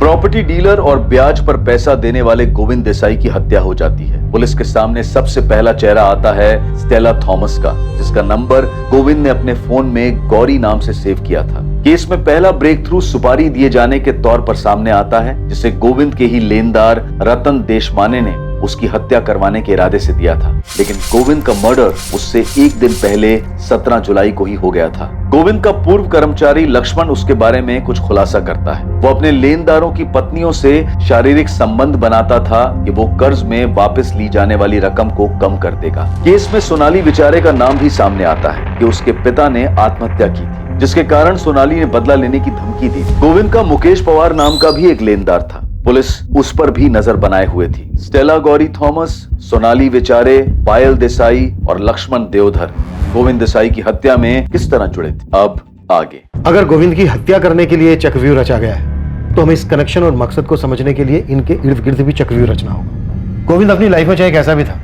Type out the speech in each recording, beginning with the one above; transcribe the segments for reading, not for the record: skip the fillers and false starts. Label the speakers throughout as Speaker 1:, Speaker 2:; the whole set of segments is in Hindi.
Speaker 1: प्रॉपर्टी डीलर और ब्याज पर पैसा देने वाले गोविंद देसाई की हत्या हो जाती है। पुलिस के सामने सबसे पहला चेहरा आता है स्टेला थॉमस का, जिसका नंबर गोविंद ने अपने फोन में गौरी नाम से सेव किया था। केस में पहला ब्रेक थ्रू सुपारी दिए जाने के तौर पर सामने आता है, जिसे गोविंद के ही लेनदार रतन देशमाने ने उसकी हत्या करवाने के इरादे से दिया था। लेकिन गोविंद का मर्डर उससे एक दिन पहले 17 जुलाई को ही हो गया था। गोविंद का पूर्व कर्मचारी लक्ष्मण उसके बारे में कुछ खुलासा करता है। वो अपने लेनदारों की पत्नियों से शारीरिक संबंध बनाता था कि वो कर्ज में वापस ली जाने वाली रकम को कम कर देगा। केस में सोनाली विचारे का नाम भी सामने आता है कि उसके पिता ने आत्महत्या की थी, जिसके कारण सोनाली ने बदला लेने की धमकी दी। गोविंद का मुकेश पवार नाम का भी एक लेनदार था। पुलिस उस पर भी नजर बनाए हुए थी। स्टेला गौरी थॉमस, सोनाली विचारे, पायल देसाई और लक्ष्मण देवधर गोविंद देसाई की हत्या में किस तरह जुड़े थे, अब आगे।
Speaker 2: अगर गोविंद की हत्या करने के लिए चक्रव्यूह रचा गया है तो हमें इस कनेक्शन और मकसद को समझने के लिए इनके इर्द गिर्द भी चक्रव्यूह रचना होगा। गोविंद अपनी लाइफ में चाहे कैसा भी था,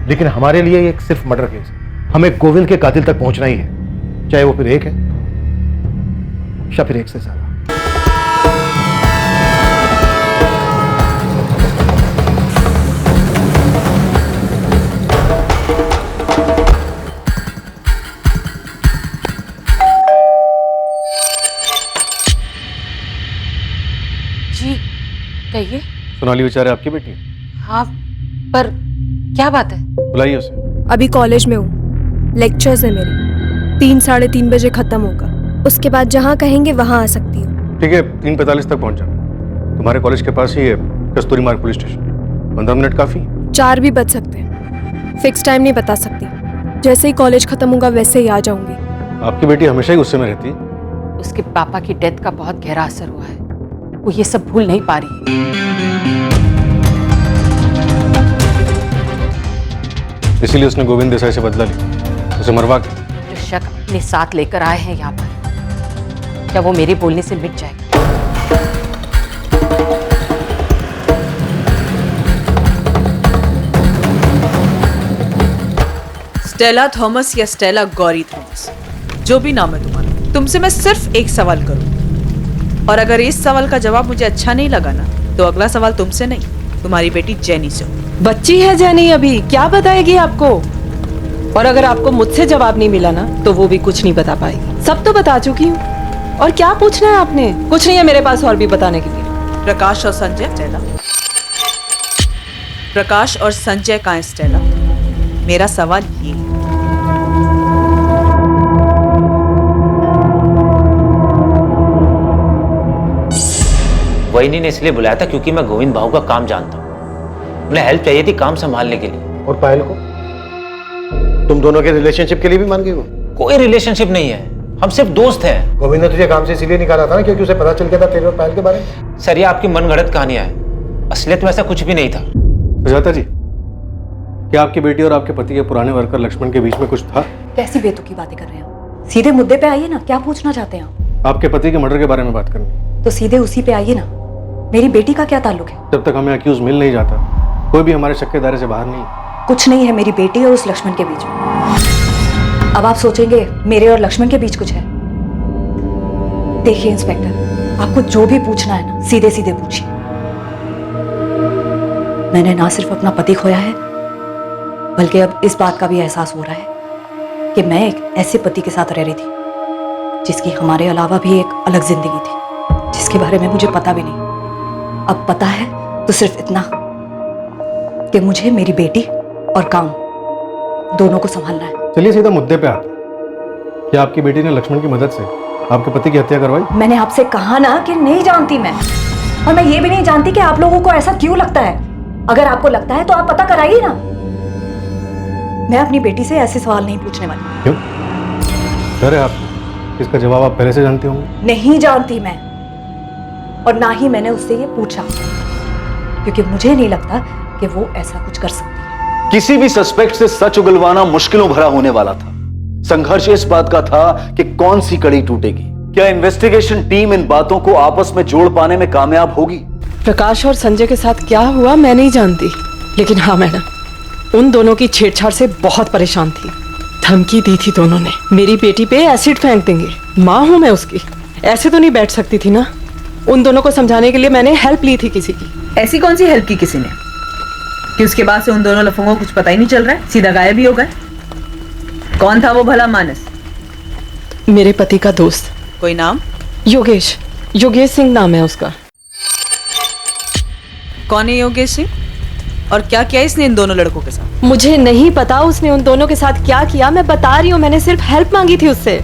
Speaker 2: लेकिन हमारे लिए ये सिर्फ मर्डर केस है। हमें गोविंद के कातिल तक पहुंचना ही है, चाहे वो फिर एक है या फिर एक से ज्यादा।
Speaker 3: जी कहिए।
Speaker 2: सोनाली विचारे आपकी बेटी है?
Speaker 3: हाँ, पर क्या बात है?
Speaker 2: बुलाइए उसे।
Speaker 4: अभी कॉलेज में हूँ, लेक्चर्स है मेरे। 3 साढ़े 3 बजे खत्म होगा, उसके बाद जहाँ कहेंगे वहाँ आ सकती हूँ।
Speaker 2: ठीक है, 3:45 तक पहुँच जाना। तुम्हारे कॉलेज के पास ही है कस्तूरी मार्ग पुलिस स्टेशन। 15 मिनट काफी?
Speaker 4: 4 भी बच सकते हैं, फिक्स टाइम नहीं बता सकती। जैसे ही कॉलेज खत्म होगा वैसे ही आ जाऊंगी।
Speaker 2: आपकी बेटी हमेशा ही गुस्से में रहती है।
Speaker 3: उसके पापा की डेथ का बहुत गहरा असर हुआ है, वो ये सब भूल नहीं पा रही।
Speaker 2: इसीलिए उसने गोविंद देसाई से बदला लिया, उसे मरवा के।
Speaker 3: जो शक अपने साथ लेकर आए हैं यहाँ पर, क्या वो मेरे बोलने से मिट जाएगा?
Speaker 5: स्टेला थॉमस या स्टेला गौरी थॉमस, जो भी नाम है तुम्हारा, तुमसे मैं सिर्फ एक सवाल करूं, और अगर इस सवाल का जवाब मुझे अच्छा नहीं लगा ना, तो अगला सवाल तुमसे नहीं, तुम्हारी बेटी जेनी से।
Speaker 6: बच्ची है जेनी, अभी क्या बताएगी आपको? और अगर आपको मुझसे जवाब नहीं मिला ना, तो वो भी कुछ नहीं बता पाएगी। सब तो बता चुकी हूँ। और क्या पूछना है आपने? कुछ नहीं है मेरे पास और भी बताने के लिए।
Speaker 5: प्रकाश और संजय, स्टेला। प्रकाश और संजय कहाँ हैं स्टेला? मेरा सवाल ये है।
Speaker 7: वहीनी ने इसलिए बुलाया था क्योंकि मैं गोविंद बाबू का काम जानता हूँ। उन्हें हेल्प चाहिए थी काम संभालने के लिए।
Speaker 2: और पायल को? तुम दोनों के रिलेशनशिप के लिए भी मान गई हो?
Speaker 7: कोई रिलेशनशिप नहीं है, हम सिर्फ दोस्त हैं।
Speaker 2: गोविंद ने तुझे काम से इसीलिए निकाला था ना क्योंकि उसे पता चल गया था तेरे और पायल के बारे में।
Speaker 7: सर, ये आपकी मनगढ़ंत कहानियां हैं, असलियत में ऐसा कुछ भी नहीं था।
Speaker 2: सुजाता जी, क्या आपकी बेटी और आपके पति के पुराने वर्कर लक्ष्मण के बीच में कुछ था?
Speaker 8: कैसी बेतुकी बातें कर रहे हैं? सीधे मुद्दे पे आइए ना, क्या पूछना चाहते हैं आप?
Speaker 2: आपके पति के मर्डर के बारे में बात करनी।
Speaker 8: तो सीधे उसी पे आइए ना। मेरी बेटी का क्या ताल्लुक है?
Speaker 2: जब तक हमें अक्यूज मिल नहीं जाता, कोई भी हमारे शक के दायरे से बाहर नहीं।
Speaker 8: कुछ नहीं है मेरी बेटी और उस लक्ष्मण के बीच में। अब आप सोचेंगे मेरे और लक्ष्मण के बीच कुछ है। देखिए इंस्पेक्टर, आपको जो भी पूछना है ना, सीधे सीधे पूछिए। मैंने ना सिर्फ अपना पति खोया है, बल्कि अब इस बात का भी एहसास हो रहा है कि मैं एक ऐसे पति के साथ रह रही थी जिसकी हमारे अलावा भी एक अलग जिंदगी थी, जिसके बारे में मुझे पता भी नहीं। अब पता है तो सिर्फ इतना कि मुझे मेरी बेटी और काम दोनों को संभालना है।
Speaker 2: चलिए सीधा मुद्दे पे आते हैं। क्या आपकी बेटी ने लक्ष्मण की मदद से आपके पति की हत्या करवाई?
Speaker 8: मैंने आपसे कहा ना कि नहीं जानती मैं, और मैं ये भी नहीं जानती कि आप लोगों को ऐसा क्यों लगता है। अगर आपको लगता है तो आप पता कराइए ना। मैं अपनी बेटी से ऐसे सवाल नहीं पूछने वाली।
Speaker 2: क्यों? डर है आप? इसका जवाब आप पहले से जानते होंगे।
Speaker 8: नहीं जानती मैं, और ना ही मैंने उससे ये पूछा, क्योंकि मुझे नहीं लगता कि वो ऐसा कुछ कर सकती है।
Speaker 1: किसी भी सस्पेक्ट से सच उगलवाना मुश्किलों भरा होने वाला था। संघर्ष इस बात का था कि कौन सी कड़ी टूटेगी। क्या इन्वेस्टिगेशन टीम इन बातों को आपस में जोड़ पाने में कामयाब होगी?
Speaker 6: प्रकाश और संजय के साथ क्या हुआ मैं नहीं जानती, लेकिन हाँ मैडम, उन दोनों की छेड़छाड़ से बहुत परेशान थी। धमकी दी थी दोनों ने, मेरी बेटी पे एसिड फेंक देंगे। माँ हूं मैं उसकी, ऐसे तो नहीं बैठ सकती थी ना। उन दोनों को समझाने के लिए मैंने हेल्प ली थी किसी की।
Speaker 5: ऐसी कौन सी हेल्प की किसी ने कि उसके बाद से उन दोनों लफंगों को कुछ पता ही नहीं चल रहा है, सीधा गायब ही हो गए? कौन था वो भला मानस?
Speaker 6: मेरे पति का दोस्त।
Speaker 5: कोई नाम?
Speaker 6: योगेश, योगेश सिंह नाम है उसका।
Speaker 5: कौन है योगेश सिंह और क्या किया इसने इन दोनों लड़कों के साथ?
Speaker 6: मुझे नहीं पता उसने उन दोनों के साथ क्या किया, मैं बता रही हूँ, मैंने सिर्फ हेल्प मांगी थी उससे।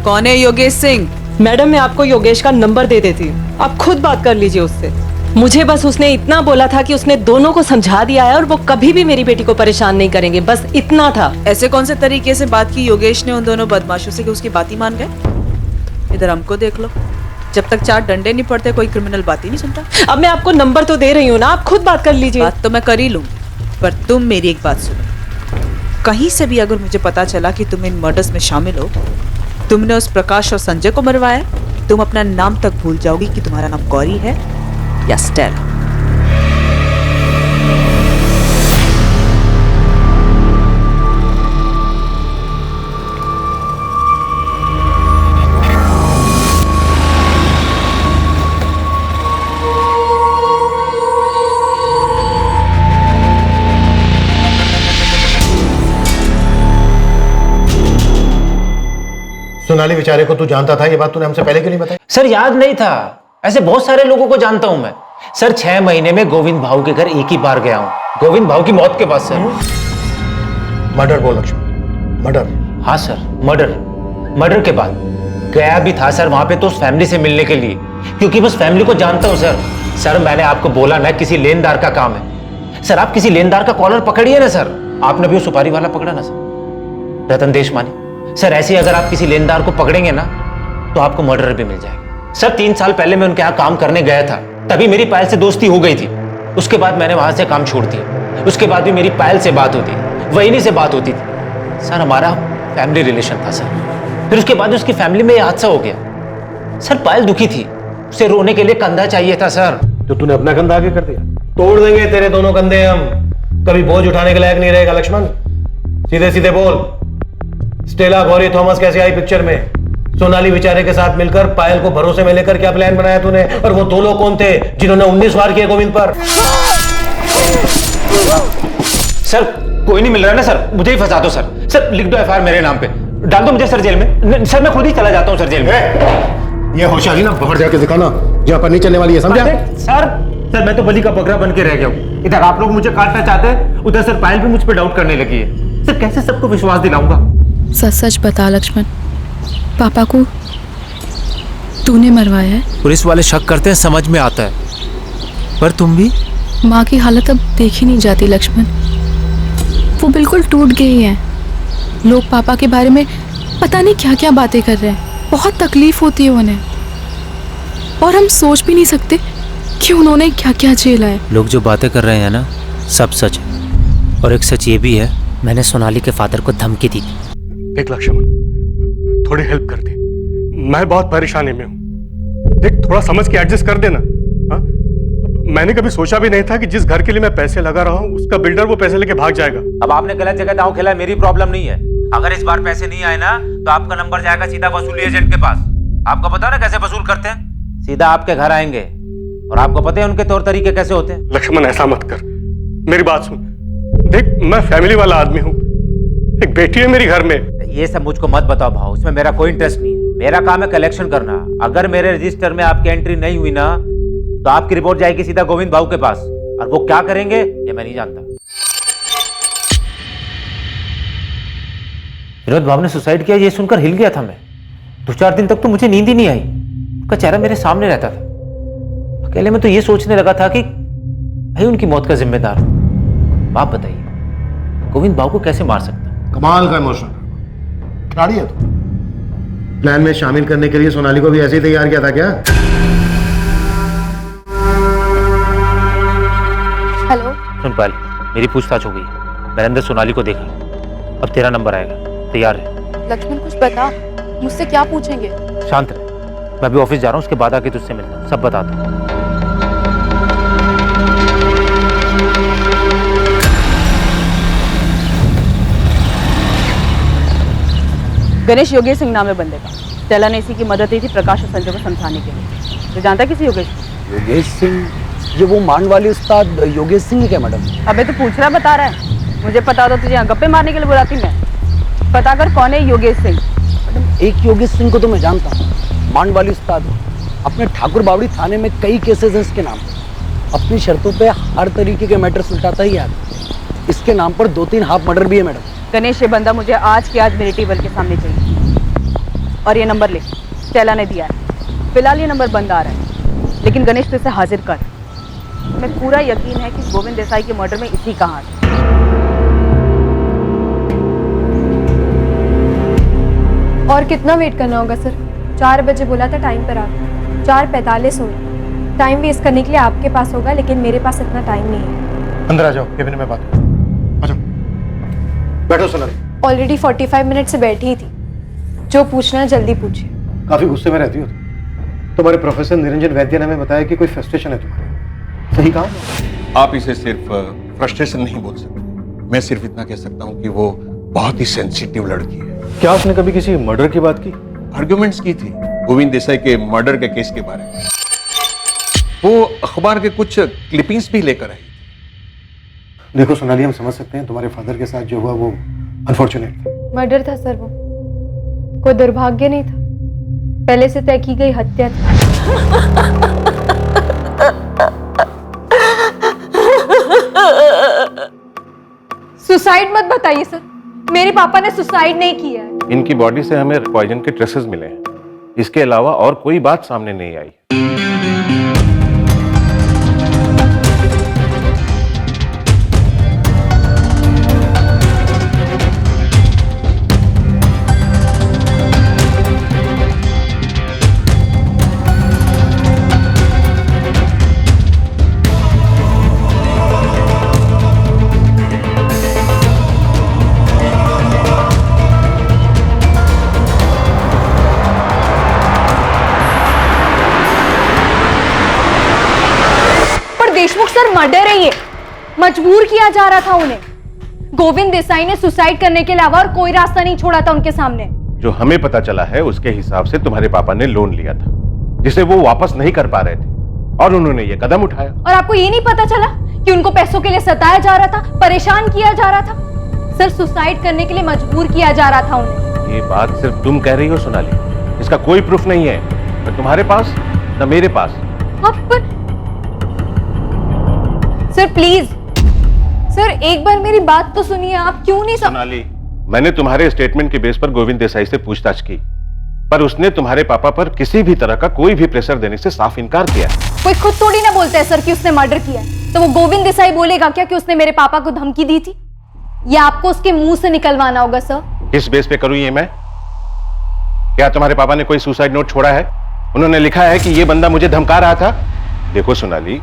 Speaker 5: कौन है योगेश सिंह?
Speaker 6: मैडम मैं आपको योगेश का नंबर दे देती हूँ, आप खुद बात कर लीजिए उससे। मुझे बस उसने इतना बोला था कि उसने दोनों को समझा दिया है और वो कभी भी मेरी बेटी को परेशान नहीं करेंगे, बस इतना था।
Speaker 5: ऐसे कौन से तरीके से बात की योगेश ने उन दोनों बदमाशों से कि उसकी बात ही मान गए? इधर हमको देख लो, जब तक 4 डंडे नहीं पड़ते कोई क्रिमिनल बात ही नहीं सुनता।
Speaker 6: अब मैं आपको नंबर तो दे रही हूँ ना, आप खुद बात कर लीजिए।
Speaker 5: बात तो मैं कर ही लूंगी, पर तुम मेरी एक बात सुनो। कहीं से भी अगर मुझे पता चला कि तुम इन मर्डर्स में शामिल हो, तुमने उस प्रकाश और संजय को मरवाया, तुम अपना नाम तक भूल जाओगी कि तुम्हारा नाम गौरी है या स्टेला।
Speaker 2: सोनाली बेचारे को तू जानता था, ये बात तूने हमसे पहले क्यों नहीं बताई?
Speaker 7: सर याद नहीं था, ऐसे बहुत सारे लोगों को जानता हूं मैं। सर 6 महीने में गोविंद भाऊ के घर एक ही बार गया हूं, गोविंद भाऊ की मौत के बाद सर।
Speaker 2: मर्डर बोल लक्ष्मण, मर्डर।
Speaker 7: हाँ सर, मर्डर के बाद गया भी था सर वहां पे, तो उस फैमिली से मिलने के लिए, क्योंकि बस फैमिली को जानता हूं सर। सर मैंने आपको बोला ना, किसी लेनदार का काम है। सर आप किसी लेनदार का कॉलर पकड़िए ना सर। आपने भी वो सुपारी वाला पकड़ा ना सर, रतन देशमानी। सर ऐसे अगर आप किसी लेनदार को पकड़ेंगे ना तो आपको मर्डर भी मिल जाएगा। सर 3 साल पहले मैं उनके यहाँ काम करने गया था, तभी मेरी पायल से दोस्ती हो गई थी। उसके बाद मैंने वहां से काम छोड़ दिया। उसके बाद भी मेरी पायल से बात होती, वहीनी से बात होती थी। सर हमारा फैमिली रिलेशन था सर। फिर उसके बाद उसकी फैमिली में हादसा हो गया। सर पायल दुखी थी, उसे रोने के लिए कंधा चाहिए था सर।
Speaker 2: तो तूने अपना कंधा आगे कर दिया। तोड़ देंगे तेरे दोनों कंधे हम, कभी बोझ उठाने के लायक नहीं रहेगा लक्ष्मण। सीधे सीधे बोल, स्टेला गौरी थॉमस कैसे आई पिक्चर में? सोनाली बेचारे के साथ मिलकर पायल को भरोसे में लेकर क्या प्लान बनाया तूने? और वो 2 लोग कौन थे जिन्होंने 19 वार किए गोविंद पर?
Speaker 7: सर कोई नहीं मिल रहा ना सर, मुझे ही फंसा दो सर। सर लिख दो एफआईआर मेरे नाम पे, डाल दो मुझे सर जेल में। सर मैं खुद ही चला जाता हूँ सर जेल में।
Speaker 2: ये होशियारी ना बाहर जाके दिखाना, जहां पर नहीं चलने वाली है, समझा?
Speaker 7: सर मैं तो बलि का बकरा बन के रह गया हूँ। इधर आप लोग मुझे काटना चाहते हैं, उधर सर पायल भी मुझ पर डाउट करने लगी है। सर कैसे सबको विश्वास दिलाऊंगा?
Speaker 9: सच सच बता लक्ष्मण, पापा को तूने मरवाया है?
Speaker 10: पुलिस वाले शक करते हैं, समझ में आता है, पर तुम भी?
Speaker 9: माँ की हालत अब देखी नहीं जाती लक्ष्मण, वो बिल्कुल टूट गई हैं। लोग पापा के बारे में पता नहीं क्या क्या बातें कर रहे हैं, बहुत तकलीफ होती है उन्हें, और हम सोच भी नहीं सकते कि उन्होंने क्या क्या झेला है।
Speaker 10: लोग जो बातें कर रहे हैं ना, सब सच है। और एक सच ये भी है, मैंने सोनाली के फादर को धमकी दी थी।
Speaker 11: देख लक्ष्मण, थोड़ी हेल्प कर दे, मैं बहुत परेशानी में हूँ। देख थोड़ा समझ के एडजस्ट कर देना। हाँ? मैंने कभी सोचा भी नहीं था कि जिस घर के लिए मैं पैसे लगा रहा हूँ उसका बिल्डर वो पैसे लेके भाग जाएगा।
Speaker 7: अब आपने गलत जगह दांव खेला, मेरी प्रॉब्लम नहीं है। अगर इस बार पैसे नहीं आए ना तो आपका नंबर जाएगा सीधा वसूली एजेंट के पास। आपको पता है ना कैसे वसूल करते हैं? सीधा आपके घर आएंगे, और आपको पता है उनके तौर तरीके कैसे होते हैं।
Speaker 11: लक्ष्मण ऐसा मत कर, मेरी बात सुन। देख मैं फैमिली वाला आदमी हूँ, एक बेटी है मेरी घर में।
Speaker 7: ये सब मुझको मत बताओ भाव, इसमें मेरा कोई इंटरेस्ट नहीं है। मेरा काम है कलेक्शन करना। अगर मेरे रजिस्टर में आपकी एंट्री नहीं हुई ना तो आपकी रिपोर्ट जाएगी सीधा गोविंद भाऊ के पास, और वो क्या करेंगे ये मैं नहीं जानता। विनोद भाव ने सुसाइड किया, ये सुनकर हिल गया था मैं। 2-4 दिन तक तो मुझे नींद ही नहीं आई, उसका चेहरा मेरे सामने रहता था। अकेले में तो ये सोचने लगा था कि भाई उनकी मौत का जिम्मेदार हूं। आप बताइए गोविंद भाव को कैसे मार सकता?
Speaker 2: कमाल का इमोशन खिलाड़ी है तू। प्लान में शामिल करने के लिए सोनाली को भी ऐसे ही तैयार किया था क्या?
Speaker 9: हेलो
Speaker 7: सुन पायल, मेरी पूछताछ हो गई, मैंने अंदर सोनाली को देखा। अब तेरा नंबर आएगा, तैयार है?
Speaker 9: लक्ष्मण कुछ बता, मुझसे क्या पूछेंगे?
Speaker 7: शांत रहे, मैं अभी ऑफिस जा रहा हूँ, उसके बाद आके तुझसे मिलता हूँ, सब बताता हूँ।
Speaker 5: गणेश योगेश सिंह नाम है बंदे का। स्टेला ने इसी की मदद ली थी प्रकाश और संजय को समझाने के लिए।
Speaker 3: तो जानता है किसी योगेश?
Speaker 12: योगेश सिंह? ये वो मांड वाले उस्ताद योगेश सिंह है क्या मैडम?
Speaker 3: अबे तो पूछ रहा बता रहा है। मुझे पता तो तुझे यहाँ गप्पे मारने के लिए बुलाती मैं। पता कर कौन है योगेश सिंह।
Speaker 12: मैडम एक योगेश सिंह को तो मैं जानता हूँ, मांड वाली उस्ताद। अपने ठाकुर बावड़ी थाने में कई केसेस हैं इसके नाम पर। अपनी शर्तों पे हर तरीके के मैटर सुलझाता ही है। इसके नाम पर 2-3 हाफ मर्डर भी है मैडम।
Speaker 3: गणेश, ये बंदा मुझे आज के आज मेरे टेबल के सामने चाहिए। और ये नंबर ले, स्टेला ने दिया है। फिलहाल ये नंबर बंद आ रहा है, लेकिन गणेश तो इसे हाजिर कर। मैं पूरा यकीन है कि गोविंद देसाई के मर्डर में इसी का हाथ है।
Speaker 4: और कितना वेट करना होगा सर? 4 बजे बोला था टाइम पर आप, 4:45 हो रहा। टाइम वेस्ट करने के लिए आपके पास होगा, लेकिन मेरे पास इतना टाइम नहीं है।
Speaker 2: अंदर आ जाओ, केबिन में बात करो। आ जाओ, बैठो सोनाली।
Speaker 4: ऑलरेडी 45 मिनट से बैठी ही थी। जो पूछना है जल्दी पूछिए।
Speaker 2: काफी गुस्से में रहती हो तुम। तुम्हारे प्रोफेसर निरंजन वैद्य ने हमें बताया कि कोई फ्रस्ट्रेशन है तुम्हारे। सही कहा?
Speaker 13: आप इसे सिर्फ फ्रस्ट्रेशन नहीं बोल सकते। मैं सिर्फ इतना कह सकता हूँ कि वो बहुत ही सेंसिटिव लड़की है।
Speaker 2: क्या उसने कभी किसी मर्डर की बात की?
Speaker 13: आर्गुमेंट्स की थी गोविंद देसाई के मर्डर के केस के बारे में। वो अखबार के कुछ क्लिपिंग्स भी लेकर आई।
Speaker 2: देखो सोनाली, हम समझ सकते हैं तुम्हारे फादर के साथ जो हुआ वो अनफॉर्चुनेट।
Speaker 4: मर्डर था सर, वो कोई दुर्भाग्य नहीं था, पहले से तय की गई हत्या थी। सुसाइड मत बताइए सर, मेरे पापा ने सुसाइड नहीं किया है।
Speaker 11: इनकी बॉडी से हमें पॉइजन के ट्रेसेस मिले हैं। इसके अलावा और कोई बात सामने नहीं आई।
Speaker 4: देशमुख सर, मर्डर है ये। मजबूर किया जा रहा था उन्हें। गोविंद देसाई ने सुसाइड करने के अलावा और कोई रास्ता नहीं छोड़ा था उनके सामने।
Speaker 11: जो हमें पता चला है उसके हिसाब से तुम्हारे पापा ने लोन लिया था जिसे वो वापस नहीं कर पा रहे थे और उन्होंने ये कदम उठाया।
Speaker 4: और आपको ये नहीं पता चला कि उनको पैसों के लिए सताया जा रहा था, परेशान किया जा रहा था? सर, सुसाइड करने के लिए मजबूर किया जा रहा था उन्हें।
Speaker 11: ये बात सिर्फ तुम कह रही हो सोनाली, इसका कोई प्रूफ नहीं है, न तुम्हारे पास न मेरे पास।
Speaker 4: पर सर प्लीज, सर एक बार मेरी बात तो सुनिए। आप क्यों नहीं
Speaker 11: सोनाली, मैंने तुम्हारे स्टेटमेंट के बेस पर गोविंद देसाई से पूछताछ की, पर उसने तुम्हारे पापा पर किसी भी तरह का कोई भी प्रेशर देने से साफ इनकार किया।
Speaker 4: कोई खुद थोड़ी ना बोलता है सर कि उसने मर्डर किया है, तो वो गोविंद देसाई बोलेगा क्या कि उसने मेरे पापा को धमकी दी थी? या आपको उसके मुंह से निकलवाना होगा सर?
Speaker 11: किस बेस पे करूं ये मैं? क्या तुम्हारे पापा ने कोई सुसाइड नोट छोड़ा है? उन्होंने लिखा है कि ये बंदा मुझे धमका रहा था? देखो सोनाली,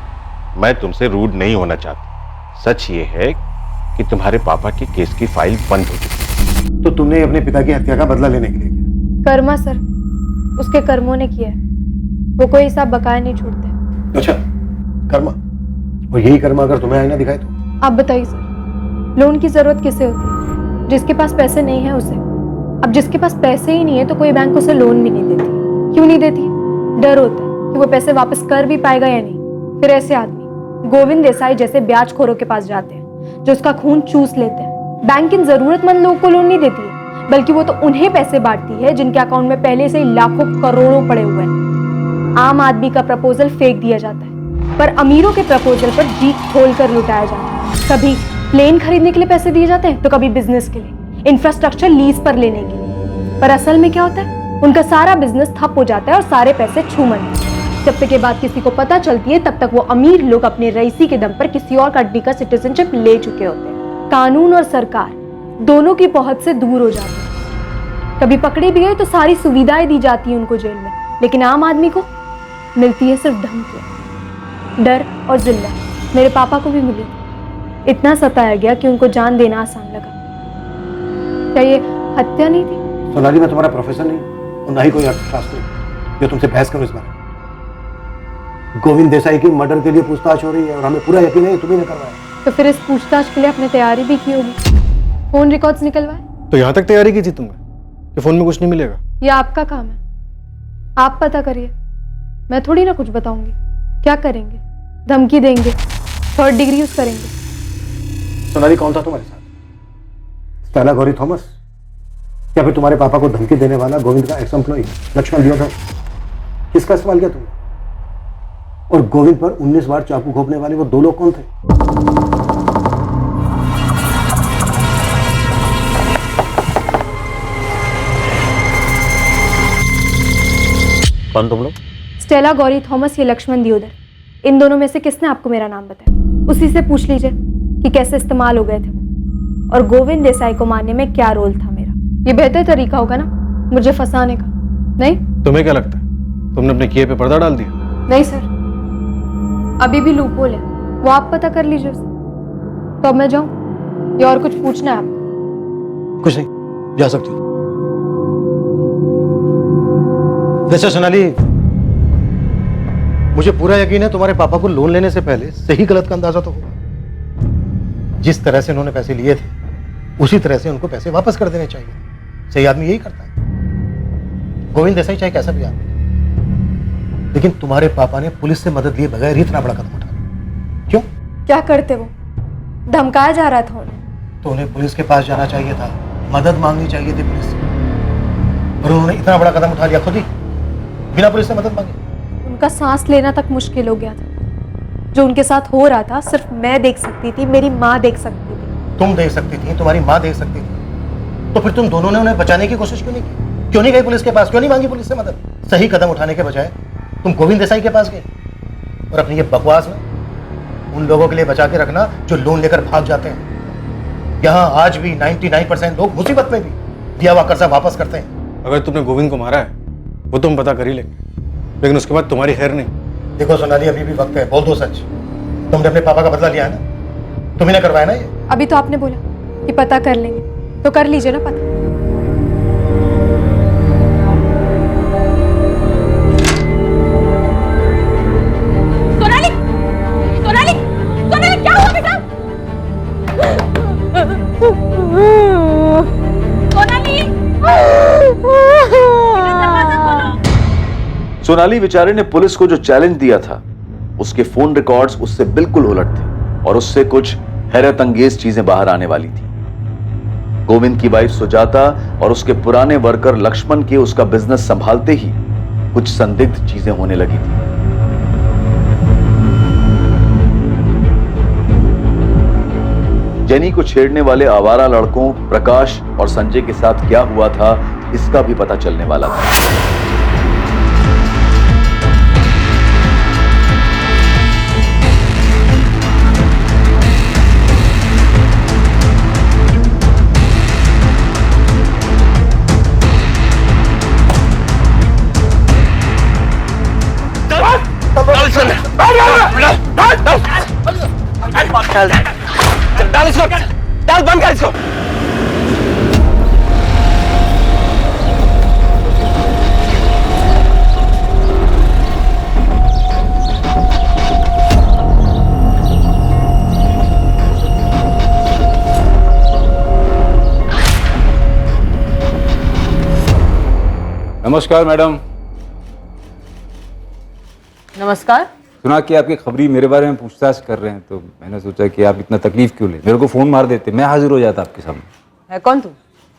Speaker 11: मैं तुमसे रूड नहीं होना चाहता। सच ये है कि तुम्हारे पापा की केस की फाइल बंद हो चुकी।
Speaker 2: तो तुमने अपने पिता की हत्या का बदला लेने के लिए किया?
Speaker 4: कर्मा सर, उसके कर्मों ने किया है। वो कोई हिसाब बकाया नहीं छोड़ते।
Speaker 2: अच्छा, कर्मा। और यही कर्मा अगर तुम्हें आईना दिखाए तो?
Speaker 4: आप बताइए सर, लोन की जरूरत किसे होती है? जिसके पास पैसे नहीं है उसे। अब जिसके पास पैसे ही नहीं है तो कोई बैंक उसे लोन भी नहीं देती। क्यों नहीं देती? डर होता है कि वो पैसे वापस कर भी पाएगा या नहीं। फिर ऐसे आदमी गोविंद देसाई जैसे ब्याजखोरों के पास जाते हैं जो उसका खून चूस लेते हैं। बैंक इन जरूरतमंद लोगों को लोन नहीं देती है, बल्कि वो तो उन्हें पैसे बांटती है जिनके अकाउंट में पहले से ही लाखों करोड़ों पड़े हुए हैं। आम आदमी का प्रपोजल फेंक दिया जाता है, पर अमीरों के प्रपोजल पर जी खोलकर लुटाया जाता है। कभी प्लेन खरीदने के लिए पैसे दिए जाते हैं, तो कभी बिजनेस के लिए, इंफ्रास्ट्रक्चर लीज पर लेने के लिए। पर असल में क्या होता है? उनका सारा बिजनेस ठप हो जाता है और सारे पैसे छूमंतर। जब तक ये बात किसी को पता चलती है तब तक वो अमीर लोग अपने रईसी के दम पर किसी और कंट्री का सिटीजनशिप ले चुके होते हैं। कानून और सरकार दोनों की पहुंच से दूर हो जाती है। कभी पकड़े भी गए तो सारी सुविधाएं दी जाती है उनको जेल में, लेकिन आम आदमी को मिलती है सिर्फ धमकी, डर और जिल्लत। मेरे पापा को भी मिली थी। इतना सताया गया कि उनको जान देना आसान लगा। क्या ये हत्या नहीं थी?
Speaker 2: सोनाली, मैं तुम्हारा प्रोफेसर नहीं और ना ही कोई अर्थशास्त्री जो तुमसे बहस करूं इस बारे में। गोविंद देसाई की मर्डर के लिए पूछताछ हो रही है और हमें पूरा यकीन है तुम्ही ने करवाया।
Speaker 4: तो फिर इस पूछताछ के लिए आपने तैयारी भी की होगी, फोन रिकॉर्ड्स निकलवाए।
Speaker 2: तो यहाँ तक तैयारी की थी तुमने कि फोन में कुछ नहीं मिलेगा?
Speaker 4: ये आपका काम है, आप पता करिए। मैं थोड़ी ना कुछ बताऊंगी। क्या करेंगे? धमकी देंगे, 3rd डिग्री यूज करेंगे।
Speaker 2: सोनाली कौन था तुम्हारे साथ? स्टेला गौरी थॉमस या फिर तुम्हारे पापा को धमकी देने वाला गोविंद का एक्स एम्प्लॉय लक्ष्मण दियोधर? किसका इस्तेमाल किया तुमने? और गोविंद पर 19 बार चाकू घोंपने वाले वो 2 लोग कौन थे?
Speaker 7: कौन तुम लोग?
Speaker 4: स्टेला गौरी थॉमस, ये लक्ष्मण दियोदर। इन दोनों में से किसने आपको मेरा नाम बताया? उसी से पूछ लीजिए कि कैसे इस्तेमाल हो गए थे वो, और गोविंद देसाई को मारने में क्या रोल था मेरा। ये बेहतर तरीका होगा ना मुझे फंसाने का, नहीं?
Speaker 2: तुम्हें क्या लगता है तुमने अपने किए पे पर्दा डाल दिया?
Speaker 4: नहीं सर, अभी भी लूपहोल है, वो आप पता कर लीजिए उसे। तो अब मैं जाऊं या और कुछ पूछना है आपको?
Speaker 2: कुछ नहीं, जा सकती हो। वैसे सोनाली, मुझे पूरा यकीन है तुम्हारे पापा को लोन लेने से पहले सही गलत का अंदाजा तो होगा। जिस तरह से उन्होंने पैसे लिए थे उसी तरह से उनको पैसे वापस कर देने चाहिए। सही आदमी यही करता है। गोविंद देसाई चाहे कैसा भी आदमी, लेकिन तुम्हारे पापा ने पुलिस से मदद लिए बगैर ही इतना बड़ा कदम उठाया। क्यों?
Speaker 4: क्या करते वो? धमकाया जा रहा था उन्हें।
Speaker 2: तो उन्हें पुलिस के पास जाना चाहिए था, मदद मांगनी चाहिए थी पुलिस से, और उन्होंने इतना बड़ा कदम उठा लिया खुद ही, बिना पुलिस से मदद मांगे।
Speaker 4: उनका सांस लेना तक मुश्किल हो गया था। जो उनके साथ हो रहा था सिर्फ मैं देख सकती थी, मेरी माँ देख सकती थी।
Speaker 2: तुम देख सकती थी, तुम्हारी माँ देख सकती थी, तो फिर तुम दोनों ने उन्हें बचाने की कोशिश क्यों नहीं की? क्यों नहीं गई पुलिस के पास? क्यों नहीं मांगी पुलिस से मदद? सही कदम उठाने के बजाय तुम गोविंद देसाई के पास गए और अपनी ये बकवास ना उन लोगों के लिए बचा के रखना जो लोन लेकर भाग जाते हैं। यहाँ आज भी 99% लोग मुसीबत में भी दिया हुआ कर्जा वापस करते हैं।
Speaker 11: अगर तुमने गोविंद को मारा है वो तुम पता कर ही लेंगे, लेकिन उसके बाद तुम्हारी खैर नहीं।
Speaker 2: देखो सोनाली, अभी भी वक्त है, बोल दो सच। तुमने अपने पापा का बदला लिया है ना? तुम्ही ने करवाया ना ये?
Speaker 4: अभी तो आपने बोला कि पता कर लेंगे, तो कर लीजिए ना पता।
Speaker 3: सोनाली, सोनाली, सोनाली, क्या हुआ बेटा? सोनाली, दरवाजा खोलो।
Speaker 1: सोनाली बेचारे ने पुलिस को जो चैलेंज दिया था उसके फोन रिकॉर्ड्स उससे बिल्कुल उलट थे और उससे कुछ हैरत अंगेज चीजें बाहर आने वाली थी। गोविंद की वाइफ सुजाता और उसके पुराने वर्कर लक्ष्मण के उसका बिजनेस संभालते ही कुछ संदिग्ध चीजें होने लगी थी। जेनी को छेड़ने वाले आवारा लड़कों प्रकाश और संजय के साथ क्या हुआ था इसका भी पता चलने वाला था।
Speaker 12: डाल इसको, डाल, बंद कर इसको।
Speaker 14: नमस्कार मैडम।
Speaker 3: नमस्कार।
Speaker 14: सुना कि आपकी खबरी मेरे बारे में पूछताछ कर रहे हैं, तो मैंने सोचा कि आप इतना तकलीफ क्यों ले, मेरे को फोन मार देते, मैं हाजिर हो जाता आपके सामने।
Speaker 3: है कौन तू?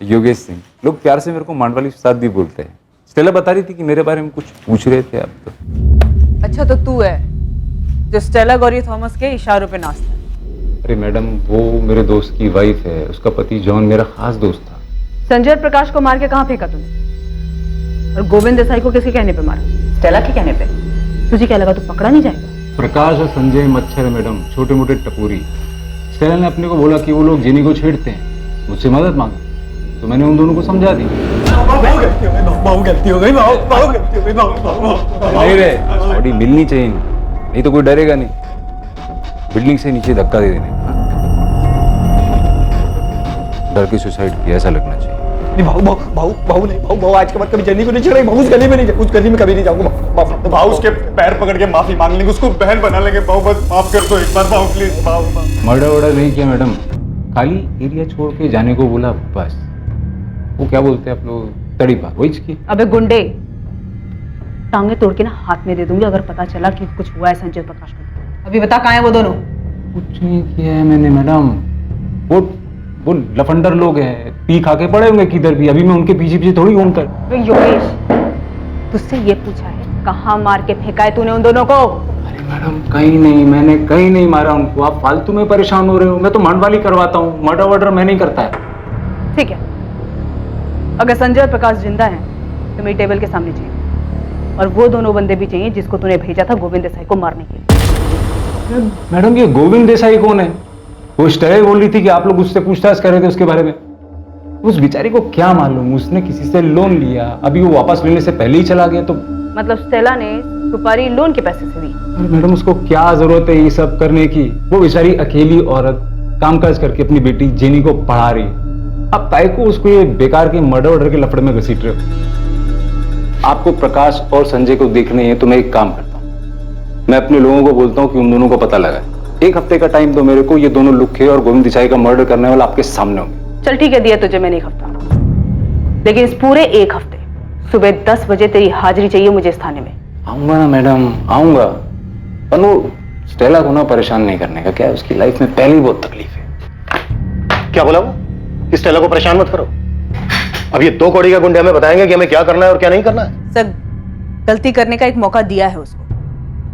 Speaker 14: योगेश सिंह, लोग प्यार से मेरे को मांडवाली उस्ताद भी बोलते हैं। स्टेला बता रही थी कि मेरे बारे में कुछ पूछ रहे थे आप तो।
Speaker 3: अच्छा, तो तू है जो स्टेला गौरी थॉमस के इशारों पे नाचता है?
Speaker 14: अरे मैडम, वो मेरे दोस्त की वाइफ है, उसका पति जॉन मेरा खास दोस्त था।
Speaker 3: संजय और प्रकाश को मार के कहाँ फेंका तूने? और गोविंद देसाई को किसके कहने पे मारा? स्टेला के कहने पे। तुझे क्या लगा तू पकड़ा नहीं जाएगा?
Speaker 14: प्रकाश और संजय मच्छर है मैडम, छोटे मोटे टपोरी। स्टेला ने अपने को बोला कि वो लोग जेनी को छेड़ते हैं, मुझसे मदद मांगा, तो मैंने उन दोनों को समझा दी।
Speaker 12: गलती हो गई, बहु गलती हो गई।
Speaker 14: नहीं रे, बॉडी मिलनी चाहिए, नहीं तो कोई डरेगा नहीं। बिल्डिंग से नीचे धक्का दे देने, डर के सुसाइड किया ऐसा लगना चाहिए।
Speaker 12: भाऊ आज के बाद कभी जेनी को नहीं छेड़ेंगे। भाऊ उस गली में नहीं, उस गली में कभी नहीं जाऊंगा।
Speaker 11: भाऊ उसके पैर पकड़ के माफी मांग लेंगे, उसको बहन बना लेंगे। भाऊ बस माफ कर दो एक बार, भाऊ प्लीज। भाऊ
Speaker 14: मर्डर वर्डर नहीं किया मैडम, खाली एरिया छोड़ के जाने को बोला बस। वो क्या बोलते हैं आप लोग, तड़ीपार, वही की।
Speaker 3: अबे गुंडे, टांगे तोड़ के ना हाथ में दे दूंगी अगर पता चला कि कुछ हुआ है संजय प्रकाश को। अभी बता कहाँ है वो दोनों?
Speaker 14: कुछ नहीं किया है मैंने मैडम। वो लफंडर लोग हैं, पी खा के पड़े होंगे किधर भी। अभी मैं उनके पीछे पीछे थोड़ी घूमता।
Speaker 3: योगेश, तुझसे ये पूछा है कहाँ मार के फेंका है तूने उन दोनों को?
Speaker 14: अरे मैडम कहीं नहीं, मैंने कहीं नहीं मारा उनको। आप फालतू में परेशान हो रहे हो। मैं तो मंडवाली करवाता हूँ, मर्डर वर्डर मैं नहीं करता है।
Speaker 3: ठीक है, अगर संजय और प्रकाश जिंदा हैं तो मेरी टेबल के सामने चाहिए, और वो दोनों बंदे भी चाहिए जिसको तूने भेजा था गोविंद देसाई को मारने के लिए।
Speaker 14: मैडम ये गोविंद देसाई कौन है? वो स्टेला बोल रही थी कि आप लोग उससे पूछताछ कर रहे थे उसके बारे में। उस बेचारी को क्या मालूम, उसने किसी से लोन लिया, अभी वो वापस लेने से पहले ही चला गया। तो
Speaker 3: मतलब स्टेला ने सुपारी लोन के पैसे से दी?
Speaker 14: अरे मैडम उसको क्या जरूरत है ये सब करने की? वो बेचारी अकेली औरत कामकाज करके अपनी बेटी जेनी को पढ़ा रही है। अब ताई को उसको ये बेकार के मर्डर वर्डर के लफड़े में घसीट रहे हो। आपको प्रकाश और संजय को देखने हैं तो मैं एक काम करता हूँ, मैं अपने लोगों को बोलता हूँ कि उन दोनों को पता लगा। 1 हफ्ते का टाइम दो मेरे को, ये दोनों लुखे और गोविंद देसाई का मर्डर करने वाला आपके सामने होंगे।
Speaker 3: चल ठीक है, दिया तुझे मैंने 1 हफ्ता, लेकिन इस पूरे 1 हफ्ते सुबह 10 बजे तेरी हाजिरी चाहिए मुझे इस थाने में।
Speaker 14: आऊंगा ना मैडम, आऊंगा। पर वो स्टेला को ना परेशान नहीं करने का, क्या है उसकी लाइफ में पहले ही बहुत तकलीफ है।
Speaker 2: क्या बोला वो? कि स्टेला को परेशान मत करो। अब ये 2 कौड़ी का गुंडे हमें बताएंगे कि हमें क्या करना है और क्या नहीं करना है।
Speaker 3: सर, गलती करने का एक मौका दिया है उसको।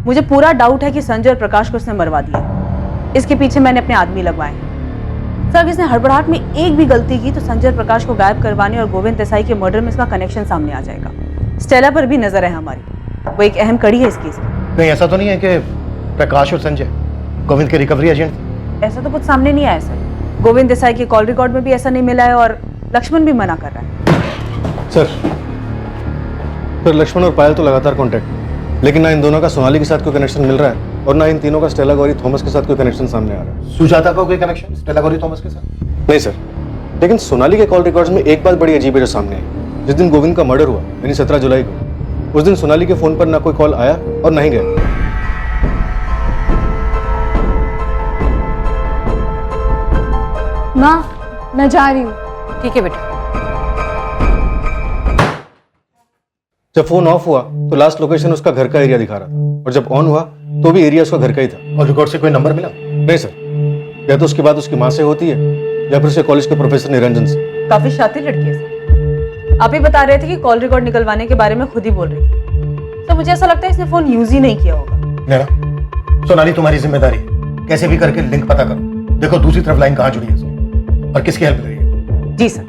Speaker 3: मुझे पूरा डाउट है कि संजय और प्रकाश को उसने मरवा दिया। इसके पीछे मैंने अपने आदमी लगवाए हैं। सर, इसने हड़बड़ाहट में एक भी गलती की तो संजय और प्रकाश को गायब करवाने और गोविंद देसाई के मर्डर में इसका कनेक्शन सामने आ जाएगा। स्टेला पर भी नजर है हमारी, वो एक अहम कड़ी है इस केस में।
Speaker 2: कहीं ऐसा तो नहीं है कि प्रकाश और संजय गोविंद के रिकवरी एजेंट थे?
Speaker 3: ऐसा तो कुछ सामने नहीं आया सर। गोविंद देसाई के कॉल रिकॉर्ड में भी ऐसा नहीं मिला है और लक्ष्मण भी मना कर रहा है।
Speaker 2: सर लक्ष्मण और पायल तो लगातार कांटेक्ट में, लेकिन ना इन दोनों का सोनाली के साथ कोई कनेक्शन मिल रहा है और ना इन तीनों का स्टेला गौरी थॉमस के साथ कोई कनेक्शन सामने आ रहा है। सुजाता का कोई कनेक्शन स्टेला गौरी थॉमस के साथ? नहीं सर, लेकिन सोनाली के कॉल रिकॉर्ड्स में एक बात बड़ी अजीब है जो सामने आई। जिस दिन गोविंद का मर्डर हुआ यानी 17 जुलाई को, उस दिन सोनाली के फोन पर ना कोई कॉल आया और ना ही गया।
Speaker 4: माँ, मैं जा रही हूँ।
Speaker 3: ठीक है बेटा।
Speaker 2: जब फोन ऑफ हुआ तो लास्ट लोकेशन उसका घर का एरिया दिखा रहा था, और जब ऑन हुआ तो भी एरिया उसका घर का ही था। और रिकॉर्ड से कोई नंबर मिला? नहीं सर, या तो उसकी बात उसकी माँ से होती है या फिर उसके कॉलेज के प्रोफेसर निरंजन से।
Speaker 3: काफी शातिर लड़की है सर। आप ही बता रहे थे कि कॉल रिकॉर्ड निकलवाने के बारे में खुद ही बोल रही थी। तो मुझे ऐसा लगता है इसने फोन यूज ही नहीं किया होगा।
Speaker 2: नैना, सोनाली तुम्हारी जिम्मेदारी है, कैसे भी करके लिंक पता करो। देखो दूसरी तरफ लाइन कहाँ जुड़ी है इसमें और किसकी हेल्प करिए।
Speaker 3: जी सर।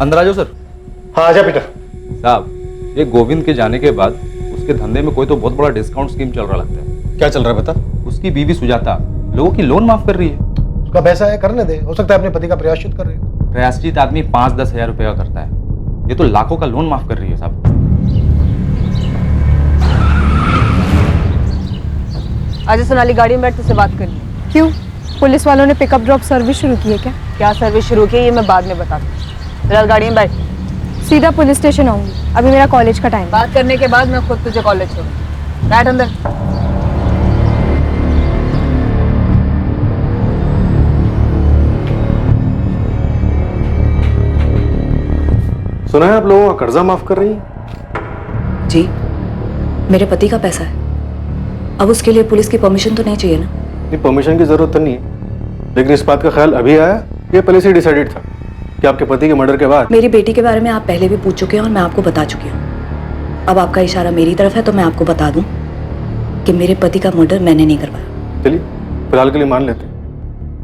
Speaker 15: अंदर आ जाओ सर।
Speaker 2: हाँ आजा पीटर
Speaker 15: साहब, ये गोविंद के जाने के बाद उसके धंधे में कोई तो बहुत बड़ा डिस्काउंट स्कीम चल रहा लगता है।
Speaker 2: क्या चल रहा है बता?
Speaker 15: उसकी बीवी सुजाता लोगों की लोन माफ कर रही है।
Speaker 2: उसका पैसा है, करने दे, हो सकता है अपने पति का प्रायश्चित कर रही है।
Speaker 15: प्रायश्चित आदमी 5-10 हजार रुपए का करता है, ये तो लाखों का लोन माफ कर रही है साहब।
Speaker 3: आज सोनाली गाड़ी में बैठ तुझसे बात करनी है।
Speaker 4: क्यों? पुलिस वालों ने पिकअप ड्रॉप सर्विस शुरू की है क्या?
Speaker 3: क्या सर्विस शुरू की है ये मैं बाद में बताती हूँ। फिलहाल गाड़ी में बैठ।
Speaker 4: सीधा पुलिस स्टेशन आऊंगी, अभी मेरा कॉलेज का टाइम।
Speaker 3: बात करने के बाद मैं खुद तुझे कॉलेज छोड़ूंगी। बैठ अंदर।
Speaker 2: सुना है आप लोगों का कर्जा माफ कर रही है?
Speaker 8: जी, मेरे पति का पैसा है। अब उसके लिए पुलिस की परमिशन तो नहीं चाहिए ना?
Speaker 2: नहीं, परमिशन की जरूरत तो नहीं है, लेकिन इस बात का ख्याल अभी आया, ये पहले से डिसाइडेड था कि आपके पति के मर्डर के बाद।
Speaker 8: मेरी बेटी के बारे में आप पहले भी पूछ चुके हैं और मैं आपको बता चुकी हूँ। अब आपका इशारा मेरी तरफ है तो मैं आपको बता दूं कि मेरे पति का मर्डर मैंने नहीं करवाया।
Speaker 2: चलिए फिलहाल के लिए मान लेते हैं,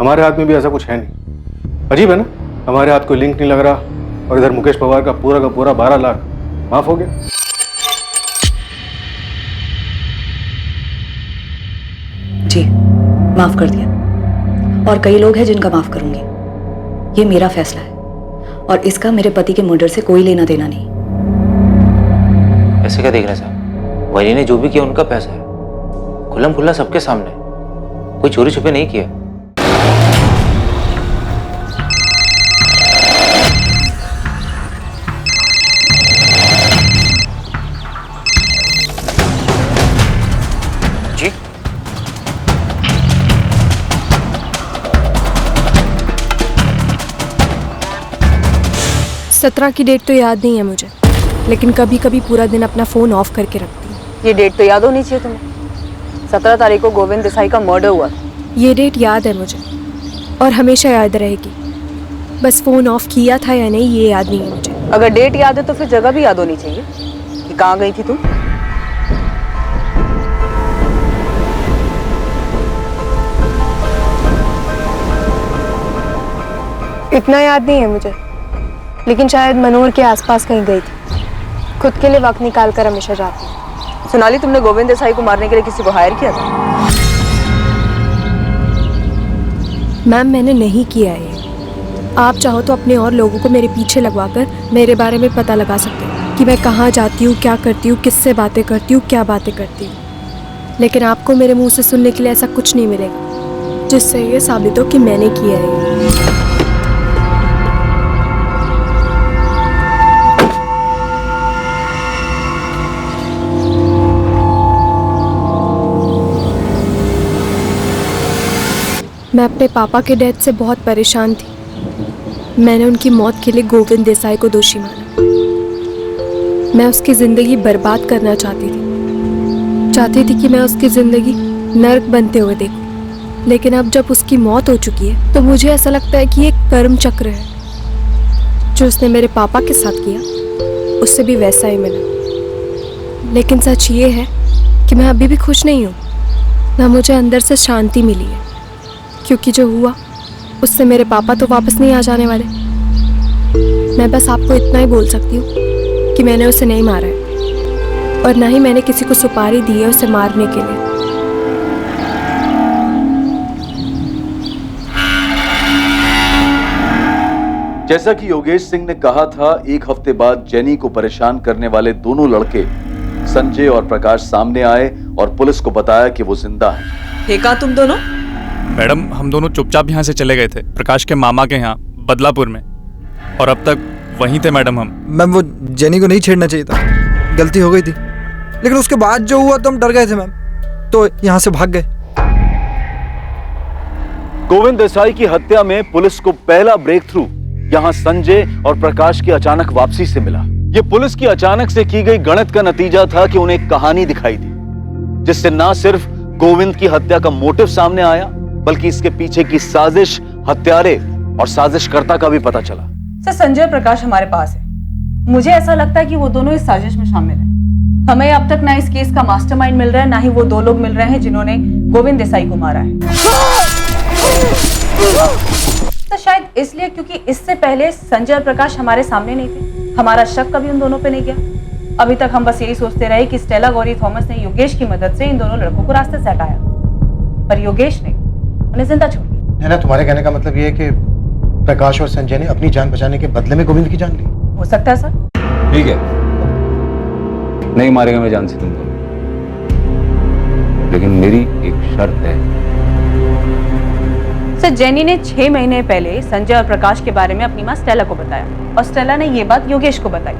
Speaker 2: हमारे हाथ में भी ऐसा कुछ है नहीं। अजीब है ना, हमारे हाथ कोई लिंक नहीं लग रहा और इधर मुकेश पवार का पूरा 12 लाख माफ हो गया।
Speaker 8: जी, माफ कर दिया, और कई लोग हैं जिनका माफ करूंगी। ये मेरा फैसला है और इसका मेरे पति के मर्डर से कोई लेना देना नहीं।
Speaker 7: ऐसे क्या देख रहे साहब, वली ने जो भी किया उनका पैसा है, खुल्लम खुल्ला सबके सामने, कोई चोरी छुपे नहीं किया। जी
Speaker 4: 17 की डेट तो याद नहीं है मुझे, लेकिन कभी कभी पूरा दिन अपना फ़ोन ऑफ करके रखती हूँ।
Speaker 3: ये डेट तो याद होनी चाहिए तुम्हें। 17 तारीख को गोविंद देसाई का मर्डर हुआ था।
Speaker 4: ये डेट याद है मुझे और हमेशा याद रहेगी। बस फ़ोन ऑफ किया था या नहीं ये याद नहीं है मुझे।
Speaker 3: अगर डेट याद है तो फिर जगह भी याद होनी चाहिए कि कहाँ गई थी तुम।
Speaker 4: इतना याद नहीं है मुझे, लेकिन शायद मनोर के आसपास कहीं गई थी। खुद के लिए वक्त निकाल कर हमेशा जाती हूँ।
Speaker 3: सोनाली, तुमने गोविंद देसाई को मारने के लिए किसी को हायर किया था?
Speaker 4: मैम, मैंने नहीं किया है। आप चाहो तो अपने और लोगों को मेरे पीछे लगवाकर मेरे बारे में पता लगा सकते हो कि मैं कहाँ जाती हूँ, क्या करती हूँ, किससे बातें करती हूँ, क्या बातें करती हूँ। लेकिन आपको मेरे मुंह से सुनने के लिए ऐसा कुछ नहीं मिलेगा जिससे ये साबित हो कि मैंने किया है। मैं अपने पापा के डेथ से बहुत परेशान थी। मैंने उनकी मौत के लिए गोविंद देसाई को दोषी माना। मैं उसकी ज़िंदगी बर्बाद करना चाहती थी कि मैं उसकी ज़िंदगी नर्क बनते हुए देखूं। लेकिन अब जब उसकी मौत हो चुकी है तो मुझे ऐसा लगता है कि एक कर्म चक्र है। जो उसने मेरे पापा के साथ किया उससे भी वैसा ही मिला। लेकिन सच ये है कि मैं अभी भी खुश नहीं हूँ, ना मुझे अंदर से शांति मिली है, क्योंकि जो हुआ उससे मेरे पापा तो वापस नहीं आ जाने वाले। मैं बस आपको इतना ही बोल सकती हूँ कि मैंने उसे नहीं मारा है और ना ही मैंने किसी को सुपारी दी है उसे मारने के लिए।
Speaker 1: जैसा कि योगेश सिंह ने कहा था, एक हफ्ते बाद जेनी को परेशान करने वाले दोनों लड़के संजय और प्रकाश सामने आए और पुलिस को बताया कि वो जिंदा हैं।
Speaker 5: थे कहाँ तुम दोनों?
Speaker 16: मैडम, हम दोनों चुपचाप यहाँ से चले गए थे प्रकाश के मामा के यहाँ बदलापुर में, और अब तक वहीं थे मैडम हम।
Speaker 17: मैम, वो जेनी को नहीं छेड़ना चाहिए था, गलती हो गई थी। लेकिन उसके बाद जो हुआ तो हम डर गए थे मैम, तो यहाँ से भाग गए।
Speaker 1: गोविंद देसाई की हत्या में पुलिस को पहला ब्रेक थ्रू यहाँ संजय और प्रकाश की अचानक वापसी से मिला। ये पुलिस की अचानक से की गई गणित का नतीजा था कि उन्हें एक कहानी दिखाई दी, जिससे न सिर्फ गोविंद की हत्या का मोटिव सामने आया, बल्कि इसके पीछे की साजिश, हत्यारे और साजिशकर्ता का भी पता चला।
Speaker 3: सर, संजय और प्रकाश हमारे पास है। मुझे ऐसा लगता है कि वो दोनों इस साजिश में शामिल हैं। हमें अब तक ना इस केस का मास्टरमाइंड मिल रहा है, ना ही वो दो लोग मिल रहे हैं जिन्होंने गोविंद देसाई को मारा है। तो शायद इसलिए क्योंकि इससे पहले संजय और प्रकाश हमारे सामने नहीं थे, हमारा शक कभी उन दोनों पे नहीं गया। अभी तक हम बस यही सोचते रहे कि स्टेला गौरी थॉमस ने योगेश की मदद से इन दोनों लड़कों को रास्ते से हटाया, पर योगेश ने उन्हें जिंदा छोड़ दिया।
Speaker 2: नैना, तुम्हारे कहने का मतलब ये है कि प्रकाश और संजय ने अपनी जान बचाने के बदले में गोविंद की जान ली?
Speaker 3: हो सकता है सर।
Speaker 15: ठीक है, नहीं मारेगा मैं जान से तुमको, लेकिन मेरी एक शर्त है।
Speaker 3: सर, जेनी ने 6 महीने पहले संजय और प्रकाश के बारे में अपनी माँ स्टेला को बताया और स्टेला ने ये बात योगेश को बताई।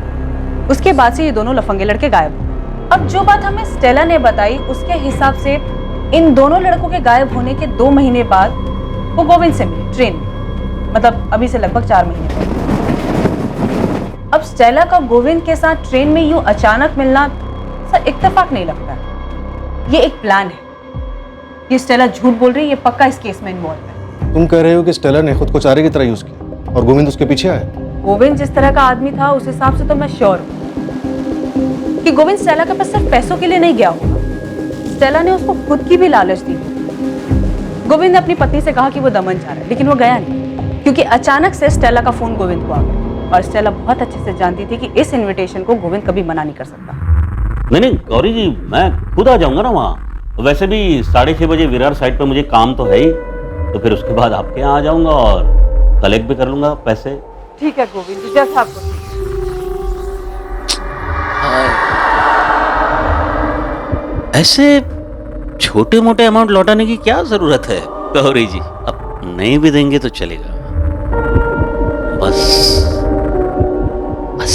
Speaker 3: उसके बाद से ये दोनों लफंगे लड़के गायब हुए। अब जो बात हमें स्टेला ने बताई उसके हिसाब से इन दोनों लड़कों के गायब होने के 2 महीने बाद वो गोविंद से मिले ट्रेन में, मतलब अभी से लगभग 4 महीने पहले। अब स्टेला का गोविंद के साथ ट्रेन में यूं अचानक मिलना सर इत्तेफाक नहीं लगता है, ये एक प्लान है। ये स्टेला झूठ बोल रही है, ये पक्का इस केस में इन्वॉल्व है।
Speaker 2: तुम कह रहे हो कि स्टेला ने खुद को चारे की तरह यूज किया और गोविंद उसके पीछे आया?
Speaker 3: गोविंद जिस तरह का आदमी था उस हिसाब से तो मैं श्योर हूँ कि गोविंद स्टेला के पास सिर्फ पैसों के लिए नहीं गया होगा। स्टेला ने उसको खुद की भी लालच दी। गोविंद ने अपनी पत्नी से कहा कि वो दमन जा रहा है, लेकिन वो गया नहीं, क्योंकि अचानक से स्टेला का फोन गोविंद को आ गया और स्टेला बहुत अच्छे से जानती थी कि इस इनविटेशन को गोविंद कभी मना नहीं कर सकता।
Speaker 18: नहीं गौरी जी, मैं खुद आ जाऊंगा ना वहाँ। वैसे भी 6:30 बजे विरार साइड पर मुझे काम तो है ही, तो फिर उसके बाद आपके यहाँ आ जाऊंगा और कलेक्ट भी कर लूंगा पैसे।
Speaker 3: ठीक है गोविंद जी, जैसा आपको।
Speaker 18: ऐसे छोटे मोटे अमाउंट लौटाने की क्या जरूरत है गौरी जी? अब नहीं भी देंगे तो चलेगा, बस बस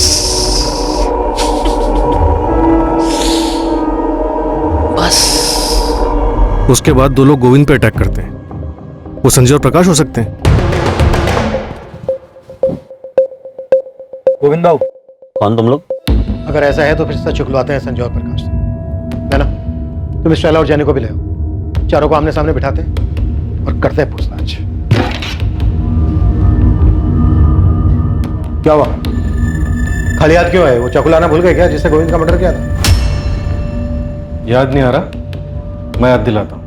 Speaker 18: बस।
Speaker 11: उसके बाद 2 लोग गोविंद पे अटैक करते हैं। वो संजय और प्रकाश हो सकते हैं।
Speaker 17: गोविंद बाबू,
Speaker 18: कौन तुम लोग?
Speaker 2: अगर ऐसा है तो फिर सच उगलवाते हैं संजय और प्रकाश से, है ना? तुम स्टेला और जैनी को भी ले आओ, चारों को आमने सामने बिठाते हैं और करते हैं पूछताछ। क्या हुआ? खाली याद क्यों है? वो चाकू लाना भूल गए क्या, जिससे गोविंद का मर्डर किया था?
Speaker 11: याद नहीं आ रहा, मैं याद दिलाता हूँ।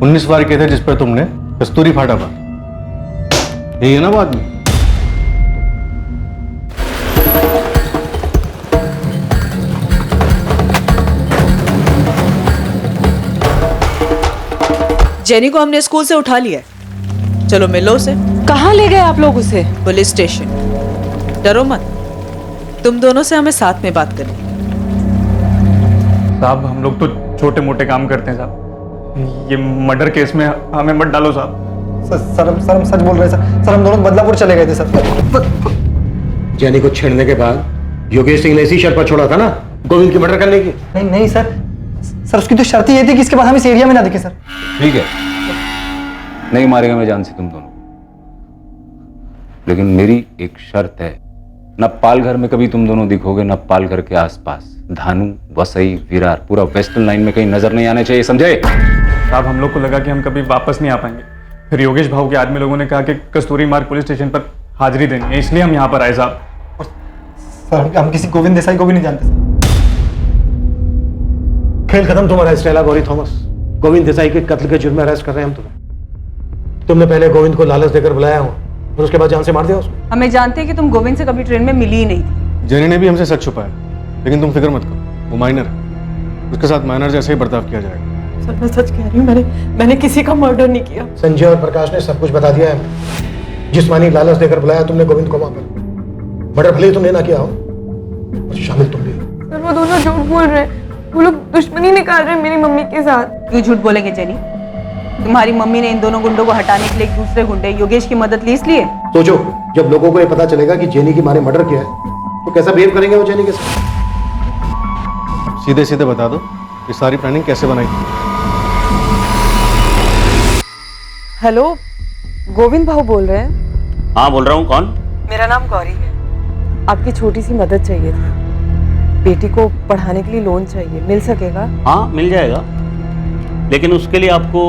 Speaker 11: 19 बार किए थे जिस पर तुमने कस्तूरी फाटा बार, यही है ना वो आदमी?
Speaker 5: जेनी को हमने स्कूल से उठा लिया है, चलो मिलो उसे।
Speaker 6: कहाँ ले गए आप लोग उसे?
Speaker 5: Police station. डरो मत, तुम दोनों से हमें साथ में बात करनी।
Speaker 16: साहब हम लोग तो छोटे मोटे काम करते हैं साहब, ये मर्डर केस में हमें मत डालो साहब।
Speaker 17: सर हम सच बोल रहे हैं सर हम दोनों बदलापुर चले गए थे सर।
Speaker 2: जैनी को छेड़ने के बाद योगेश सिंह ने इसी शर्त पर छोड़ा था ना, गोविंद की मर्डर करने की।
Speaker 17: नहीं सर उसकी तो शर्त ये थी कि इसके बाद हम इस एरिया में ना दिखे सर।
Speaker 15: ठीक है, नहीं मारेगा मैं जान से तुम दोनों, लेकिन मेरी एक शर्त है, न पालघर में कभी तुम दोनों दिखोगे, न पालघर के आसपास। धानु, वसई, विरार, पूरा वेस्टर्न लाइन में कहीं नजर नहीं आने चाहिए, समझे?
Speaker 16: साहब हम लोग को लगा कि हम कभी वापस नहीं आ पाएंगे, फिर योगेश भाऊ के आदमी लोगों ने कहा कि कस्तूरी मार्ग पुलिस स्टेशन पर हाजिरी देनी है, इसलिए हम यहाँ पर आए साहब।
Speaker 17: सर हम किसी गोविंद देसाई को भी नहीं जानते सर।
Speaker 2: खेल खत्म तुम्हारा स्टेला गौरी थॉमस। गोविंद देसाई के कत्ल के जुर्म में अरेस्ट कर रहे हैं हम तुम्हें। तुमने पहले गोविंद को लालच देकर बुलाया हो और उसके बाद जान से मार दिया उसको।
Speaker 3: हमें जानते हैं कि तुम गोविंद से कभी ट्रेन में मिली ही नहीं थी।
Speaker 11: जेनी ने भी हमसे सच छुपाया, लेकिन तुम फिक्र मत करो, वो माइनर है, उसके साथ माइनर जैसे ही बर्ताव किया जाएगा।
Speaker 6: सर मैं सच कह रही हूँ, मैंने किसी का मर्डर नहीं किया।
Speaker 2: संजय और प्रकाश ने सब कुछ बता दिया है। जिस्मानी लालच देकर बुलाया तुमने गोविंद को वहां पर। मर्डर भले ही तुमने ना किया हो, और शामिल तुम भी।
Speaker 4: सर वो दोनों झूठ बोल रहे हैं, वो लोग दुश्मनी निकाल रहे हैं मेरी मम्मी के साथ।
Speaker 3: क्यों झूठ बोलेंगे जेनी? तुम्हारी मम्मी ने इन दोनों गुंडों को हटाने के लिए एक दूसरे गुंडे योगेश की मदद ली इसलिए।
Speaker 2: सोचो, जब लोगों को ये पता चलेगा कि जेनी की मां ने मर्डर किया है तो कैसा बिहेव करेंगे वो जेनी के साथ।
Speaker 11: सीधे सीधे बता दो ये सारी प्लानिंग कैसे बनाई थी?
Speaker 6: हेलो, गोविंद भाऊ बोल रहे हैं?
Speaker 18: हाँ बोल रहा हूँ, कौन?
Speaker 6: मेरा नाम गौरी है, आपकी छोटी सी मदद चाहिए थी। बेटी को पढ़ाने के लिए लोन चाहिए, मिल सकेगा?
Speaker 18: हाँ मिल जाएगा, लेकिन उसके लिए आपको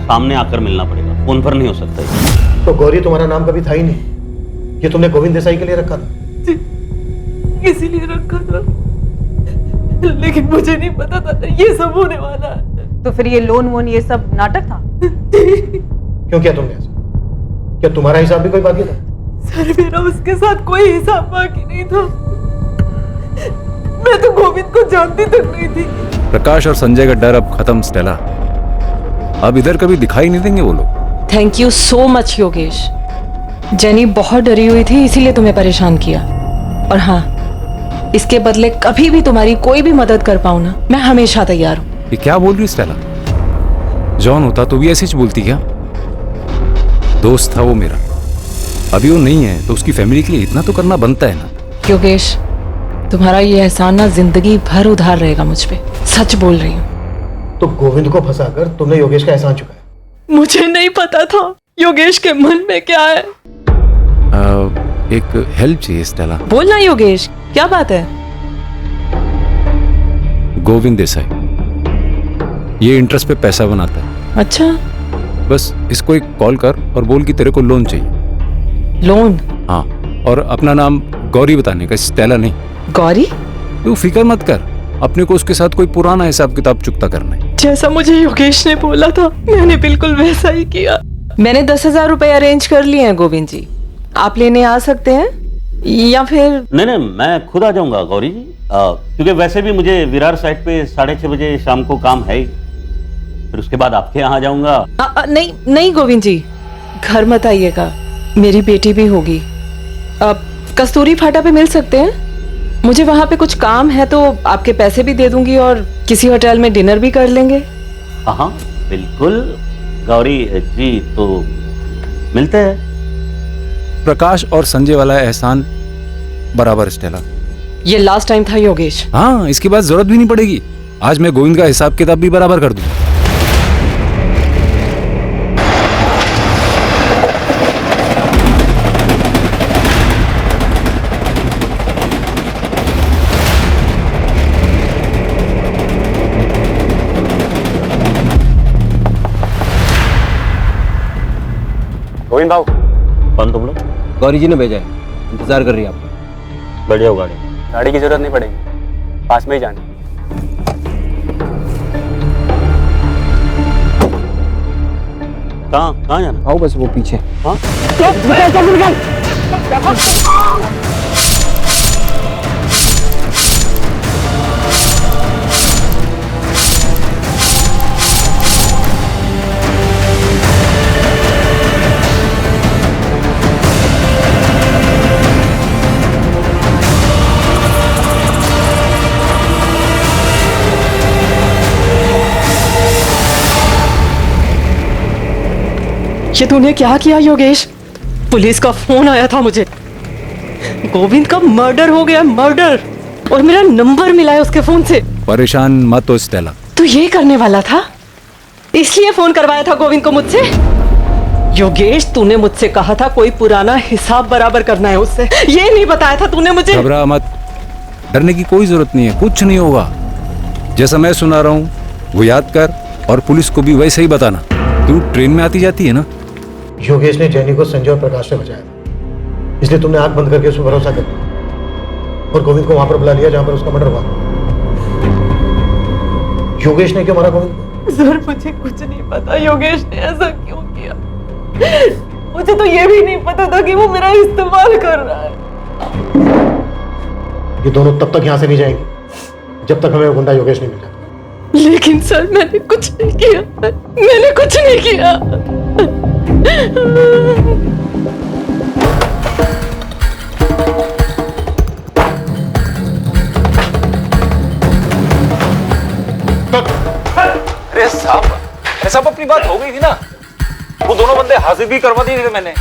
Speaker 18: सामने आकर मिलना पड़ेगा, फोन पर नहीं हो सकता।
Speaker 2: तो गौरी तुम्हारा नाम कभी था ही नहीं, ये तुमने गोविंद देसाई के लिए रखा था।
Speaker 6: इसीलिए रखा था, लेकिन मुझे नहीं पता था ये सब होने वाला है।
Speaker 3: तो फिर ये लोन वोन ये सब नाटक था?
Speaker 2: क्यों किया तुमने ऐसा? क्या तुम्हारा हिसाब भी कोई बाकी था?
Speaker 6: सर मेरा उसके साथ कोई हिसाब बाकी नहीं था, मैं तो गोविंद को जानती तक नहीं थी।
Speaker 15: प्रकाश और संजय का डर अब खत्म स्टेला, अब इधर कभी दिखाई नहीं देंगे वो लोग।
Speaker 6: Thank you so much Yogesh. Jenny बहुत डरी हुई थी इसीलिए तुम्हें परेशान किया, और हाँ इसके बदले कभी भी तुम्हारी कोई भी मदद कर पाऊं ना, मैं हमेशा तैयार हूँ।
Speaker 15: ये क्या बोल रही स्टेला? जॉन होता तो भी ऐसी ही बोलती क्या? दोस्त था वो मेरा, अभी वो नहीं है तो उसकी फैमिली के लिए इतना तो करना बनता है ना।
Speaker 6: योगेश तुम्हारा ये एहसान ना जिंदगी भर उधार रहेगा मुझ पे, सच बोल रही हूँ।
Speaker 2: तो गोविंद को फंसाकर तुमने योगेश का एहसान चुकाया?
Speaker 6: मुझे नहीं पता था योगेश के मन में क्या है।
Speaker 15: एक हेल्प चाहिए स्टेला।
Speaker 6: बोलना योगेश, क्या बात है?
Speaker 15: गोविंद देसाई ये इंटरेस्ट पे पैसा बनाता है।
Speaker 6: अच्छा,
Speaker 15: बस इसको एक कॉल कर और बोल कि तेरे को लोन चाहिए।
Speaker 6: लोन?
Speaker 15: हाँ, और अपना नाम गौरी बताने का, स्टेला नहीं।
Speaker 6: गौरी?
Speaker 15: तू फिक्र मत कर, अपने को उसके साथ कोई पुराना हिसाब किताब चुकता करना है।
Speaker 6: जैसा मुझे योगेश ने बोला था मैंने बिल्कुल वैसा ही किया। मैंने 10,000 रुपए अरेंज कर लिए हैं गोविंद जी, आप लेने आ सकते हैं या फिर?
Speaker 18: नहीं मैं खुद आ जाऊंगा गौरी जी, क्योंकि वैसे भी मुझे विरार साइड पे 6:30 बजे शाम को काम है ही, फिर उसके बाद आपके यहाँ आ जाऊंगा।
Speaker 6: नहीं गोविंद जी, घर मत आइएगा, मेरी बेटी भी होगी। कस्तूरी फाटा पे मिल सकते हैं? मुझे वहाँ पे कुछ काम है तो आपके पैसे भी दे दूंगी और किसी होटल में डिनर भी कर लेंगे।
Speaker 18: हाँ बिल्कुल गौरी जी, तो मिलते हैं।
Speaker 15: प्रकाश और संजय वाला एहसान बराबर स्टेला।
Speaker 6: ये लास्ट टाइम था योगेश।
Speaker 15: हाँ, इसके बाद जरूरत भी नहीं पड़ेगी, आज मैं गोविंद का हिसाब किताब भी बराबर कर दूं।
Speaker 19: गोविंद भाव, कौन तुम लोग?
Speaker 12: गौरी जी ने भेजा है, इंतजार कर रही है आपका।
Speaker 19: बैठ जाओ गाड़ी। गाड़ी की जरूरत नहीं पड़ेगी, पास में ही जाना। कहाँ जाना?
Speaker 12: आओ बस वो पीछे।
Speaker 19: हाँ?
Speaker 6: ये तूने क्या किया योगेश? पुलिस का फोन आया था मुझे, गोविंद का मर्डर हो गया, मर्डर, और मेरा नंबर मिला है उसके फोन से।
Speaker 15: परेशान मत हो स्टेला।
Speaker 6: तू ये करने वाला था, इसलिए फोन करवाया था गोविंद को मुझसे? योगेश, तूने मुझसे कहा था कोई पुराना हिसाब बराबर करना है उससे, ये नहीं बताया था तूने मुझे?
Speaker 15: घबरा मत, डरने की कोई जरूरत नहीं है, कुछ नहीं होगा। जैसा मैं सुना रहा हूँ वो याद कर, और पुलिस को भी वैसे ही बताना। तू ट्रेन में आती जाती है ना?
Speaker 2: योगेश ने जैनी को संजय और प्रकाश से बचाया था, इसलिए तुमने आंख बंद करके उस पर भरोसा कर लिया और गोविंद को वहां पर बुला लिया जहां पर उसका मर्डर हुआ। योगेश ने क्यों मारा गोविंद को?
Speaker 6: सर मुझे कुछ नहीं पता योगेश ने ऐसा क्यों किया। मुझे तो ये भी नहीं पता था कि वो मेरा इस्तेमाल कर रहा है।
Speaker 2: ये दोनों तब तक यहां से नहीं जाएंगे जब तक हमें वो गुंडा योगेश नहीं मिल जाता।
Speaker 6: लेकिन सर मैंने कुछ नहीं किया, मैंने कुछ नहीं किया।
Speaker 14: अरे साहब, ऐसा अपनी बात हो गई थी ना, वो दोनों बंदे हाजिर भी करवा दिए थे मैंने।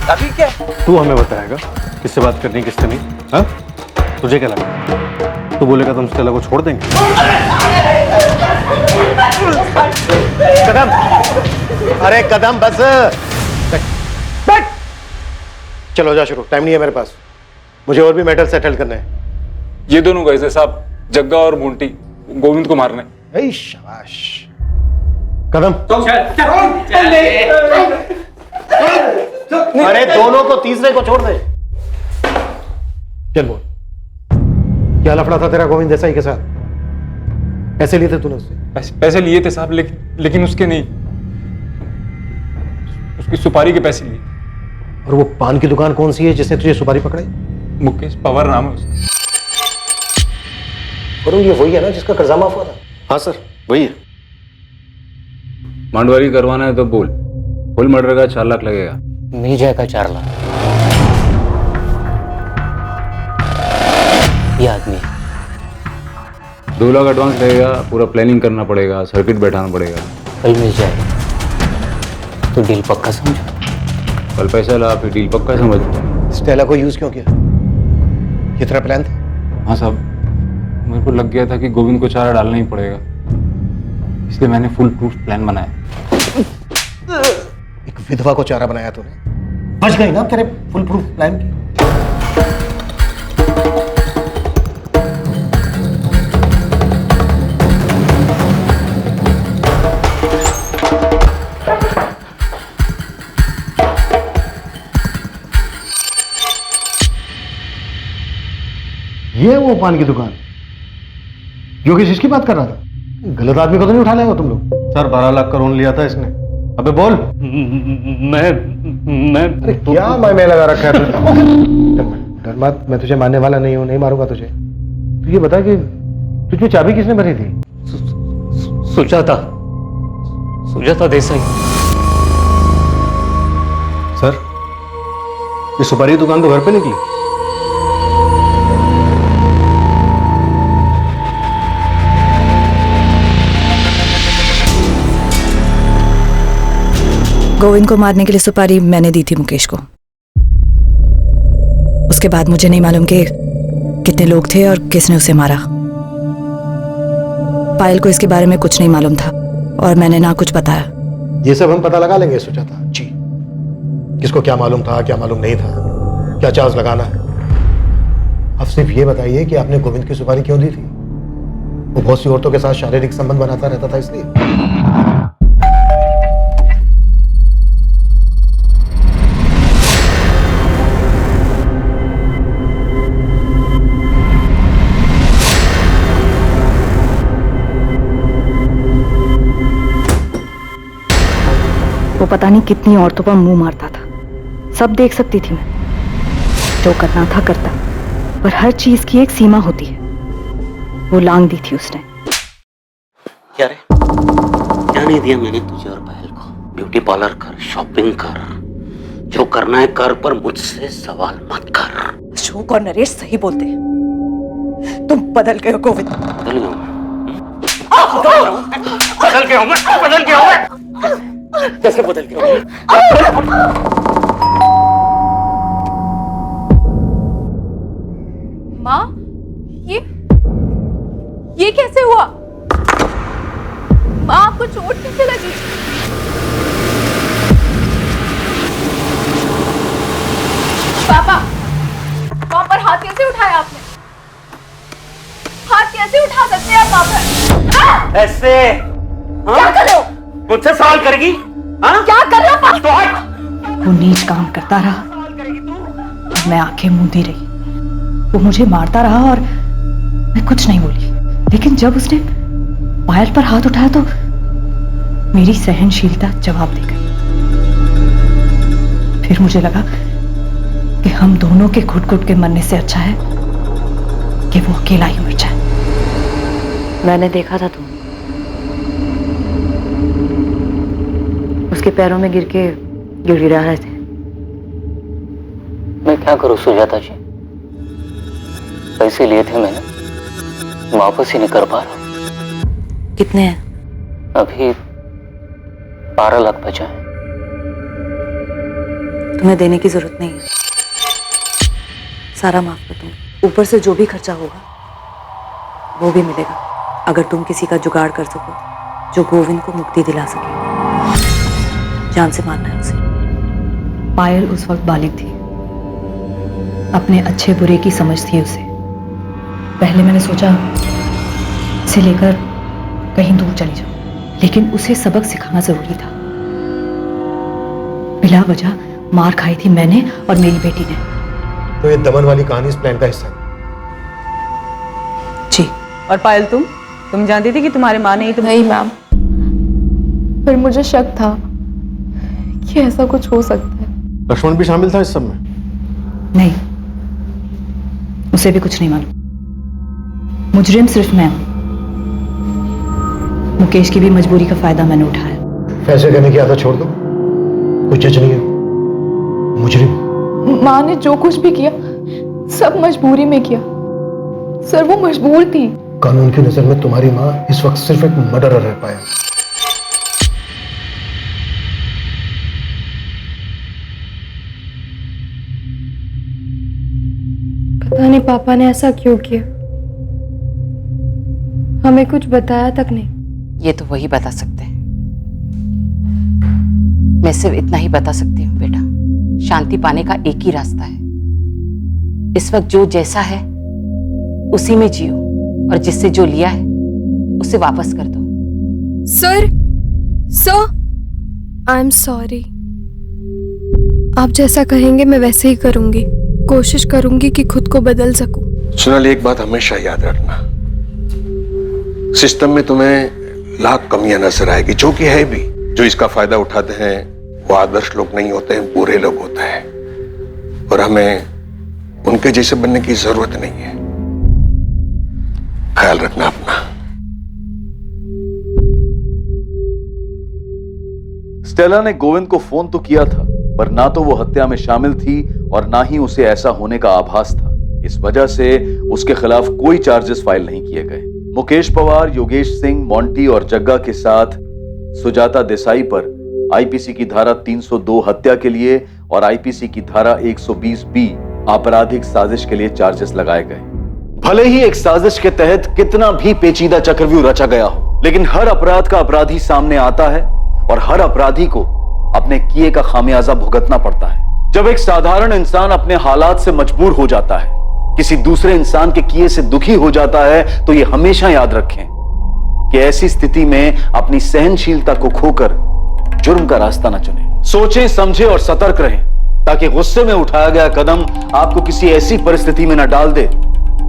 Speaker 14: अभी क्या?
Speaker 11: तू हमें बताएगा किससे बात करनी किससे नहीं? हाँ, तुझे क्या लगा तू बोलेगा तो हम स्टेला को छोड़ देंगे?
Speaker 2: कदम, अरे कदम बस, बैठ। चलो जा शुरू, टाइम नहीं है मेरे पास, मुझे और भी मैटर सेटल करने हैं।
Speaker 14: ये दोनों गए थे साहब, जग्गा और मोंटी, गोविंद को मारने।
Speaker 2: ऐ शाबाश। कदम, अरे दोनों को, तीसरे को छोड़ दे। चल बोल, क्या लफड़ा था तेरा गोविंद देसाई के साथ? पैसे लिए थे तूने उससे?
Speaker 14: पैसे लिए थे साहब, लेकिन उसके नहीं, उसकी सुपारी के पैसे लिए।
Speaker 2: और वो पान की दुकान कौन सी है जिसने तुझे सुपारी पकड़ाई?
Speaker 14: मुकेश पवार नाम है उसका।
Speaker 2: वरुण, ये वही है ना जिसका कर्जा माफ हुआ था?
Speaker 13: हाँ सर, वही है।
Speaker 15: मांडवारी करवाना है तो बोल, फुल मर्डर का 4 लाख लगेगा।
Speaker 12: नहीं जाएगा 4 लाख। ये आदमी
Speaker 15: 2 लाख एडवांस लगेगा, पूरा प्लानिंग करना पड़ेगा, सर्किट बैठाना पड़ेगा।
Speaker 12: कल मिल जाएगा तो डील पक्का समझो।
Speaker 15: कल पैसा ला, फिर डील पक्का समझ।
Speaker 2: स्टेला को यूज क्यों किया? ये तेरा प्लान था?
Speaker 14: हाँ साहब, मेरे को लग गया था कि गोविंद को चारा डालना ही पड़ेगा, इसलिए मैंने फुल प्रूफ प्लान बनाया।
Speaker 2: एक विधवा को चारा बनाया तूने, बच गई ना तेरे फुल प्रूफ प्लान की। ये वो पान की दुकान, योगेश इसकी बात कर रहा था? गलत आदमी को तो नहीं उठा लाएगा तुम लोग? सर 12 लाख का लोन लिया था इसने। अबे बोल। मैं अरे क्या मैं लगा रखा है डर मत, मैं तुझे मारने वाला नहीं हूं, नहीं मारूंगा तुझे। तू ये बता कि तुझे चाबी किसने भरी थी?
Speaker 19: सुजाता देसाई।
Speaker 2: सर, ये सुपारी दुकान तो घर पे निकली?
Speaker 8: गोविंद को मारने के लिए सुपारी मैंने दी थी मुकेश को। उसके बाद मुझे नहीं मालूम कि कितने लोग थे और किसने उसे मारा। पायल को इसके बारे में कुछ नहीं मालूम था और मैंने ना कुछ बताया।
Speaker 2: ये सब हम पता लगा लेंगे सुजाता जी, किसको क्या मालूम था, क्या मालूम नहीं था, क्या चार्ज लगाना है। अब सिर्फ ये बताइए कि आपने गोविंद की सुपारी क्यों दी थी? वो बहुत सी औरतों के साथ शारीरिक संबंध बनाता रहता था इसलिए?
Speaker 8: वो पता नहीं कितनी औरतों पर मुंह मारता था। सब देख सकती थी मैं, जो करना था करता, पर हर चीज की एक सीमा होती है। वो लांग दी थी उसने।
Speaker 18: क्या रे, क्या नहीं दिया मैंने तुझे और पायल को? ब्यूटी पार्लर कर, शॉपिंग कर, जो करना है कर, पर मुझसे सवाल मत कर।
Speaker 8: अशोक और नरेश सही बोलते हैं, तुम बदल गए हो गोविंद।
Speaker 18: बदल गया हूं कैसे बदल गया?
Speaker 9: माँ, ये कैसे हुआ? माँ, आपको चोट कैसे लगी? पापा, वहां पर हाथ कैसे उठाया आपने? हाथ कैसे उठा सकते हैं आप वहां पर?
Speaker 18: ऐसे
Speaker 8: क्या कर रहे हो?
Speaker 18: मुझसे सवाल करेगी?
Speaker 8: क्या कर रहे हो पापा? वो नीच काम करता रहा और मैं आंखें मूंदी रही। वो मुझे मारता रहा और मैं कुछ नहीं बोली, लेकिन जब उसने पायल पर हाथ उठाया तो मेरी सहनशीलता जवाब दे गई। फिर मुझे लगा कि हम दोनों के घुट घुट के मरने से अच्छा है कि वो अकेला ही मर जाए। मैंने देखा था तुम उसके पैरों में गिर के गिड़गिड़ा रहे थे।
Speaker 18: मैं क्या करूं सुजाता जी? पैसे लिए थे मैंने, वापस ही नहीं कर पा रहा।
Speaker 8: कितने हैं?
Speaker 18: अभी 12 लाख बचा है।
Speaker 8: तुम्हें देने की जरूरत नहीं है, सारा माफ कर दूंगी। ऊपर से जो भी खर्चा होगा वो भी मिलेगा, अगर तुम किसी का जुगाड़ कर सको जो गोविंद को मुक्ति दिला सके। जान से मानना है उसे। पायल उस वक्त बालिग थी, अपने अच्छे बुरे की समझ थी उसे। पहले मैंने सोचा इसे लेकर कहीं दूर चली जाऊं, लेकिन उसे सबक सिखाना जरूरी था। बिला वजह मार खाई थी मैंने और मेरी बेटी ने।
Speaker 2: तो ये दमन वाली कहानी इस प्लान का हिस्सा है?
Speaker 8: जी।
Speaker 3: और पायल, तुम जानती थी कि तुम्हारे माँ ने ही तुम्हें?
Speaker 9: नहीं मैम, पर मुझे शक था कि ऐसा कुछ हो सकता है।
Speaker 2: लक्ष्मण भी शामिल था इस सब में?
Speaker 8: नहीं, उसे भी कुछ नहीं मालूम। मुजरिम सिर्फ मैं हूं। मुकेश की भी मजबूरी का फायदा मैंने उठाया।
Speaker 2: फैसले करने की आदत छोड़ दो, कोई जज नहीं है, मुजरिम।
Speaker 9: माँ ने जो कुछ भी किया सब मजबूरी में किया। सर, वो मजबूर थी।
Speaker 2: कानून की नजर में तुम्हारी माँ इस वक्त सिर्फ एक मर्डरर है पायल।
Speaker 4: पता नहीं पापा ने ऐसा क्यों किया, हमें कुछ बताया तक नहीं।
Speaker 20: ये तो वही बता सकते हैं। मैं सिर्फ इतना ही बता सकती हूँ बेटा, शांति पाने का एक ही रास्ता है। इस वक्त जो जैसा है उसी में जियो, और जिससे जो लिया है उसे वापस कर दो।
Speaker 4: Sir, I am sorry. आप जैसा कहेंगे मैं वैसे ही करूंगी। कोशिश करूंगी कि खुद को बदल सकूं।
Speaker 13: सोनाली, एक बात हमेशा याद रखना, सिस्टम में तुम्हें लाख कमियां नजर आएगी, जो कि है भी। जो इसका फायदा उठाते हैं वो आदर्श लोग नहीं होते हैं, बुरे लोग होते हैं, और हमें उनके जैसे बनने की जरूरत नहीं है। ख्याल रखना अपना।
Speaker 1: स्टेला ने गोविंद को फोन तो किया था, पर ना तो वो हत्या में शामिल थी और ना ही उसे ऐसा होने का आभास था। इस वजह से उसके खिलाफ कोई चार्जेस फाइल नहीं किए गए। मुकेश पवार, योगेश सिंह, मोंटी और जग्गा के साथ सुजाता देसाई पर आईपीसी की धारा 302 हत्या के लिए और आईपीसी की धारा 120B आपराधिक साजिश के लिए चार्जेस लगाए गए। भले ही एक साजिश के तहत कितना भी पेचीदा चक्रव्यूह रचा गया हो, लेकिन हर अपराध का अपराधी सामने आता है और हर अपराधी को अपने किए का खामियाजा भुगतना पड़ता है। जब एक साधारण इंसान अपने हालात से मजबूर हो जाता है, किसी दूसरे इंसान के किए से दुखी हो जाता है, तो ये हमेशा याद रखें कि ऐसी स्थिति में अपनी सहनशीलता को खोकर जुर्म का रास्ता न चुनें। सोचें, समझें और सतर्क रहें, ताकि गुस्से में उठाया गया कदम आपको किसी ऐसी परिस्थिति में न डाल दे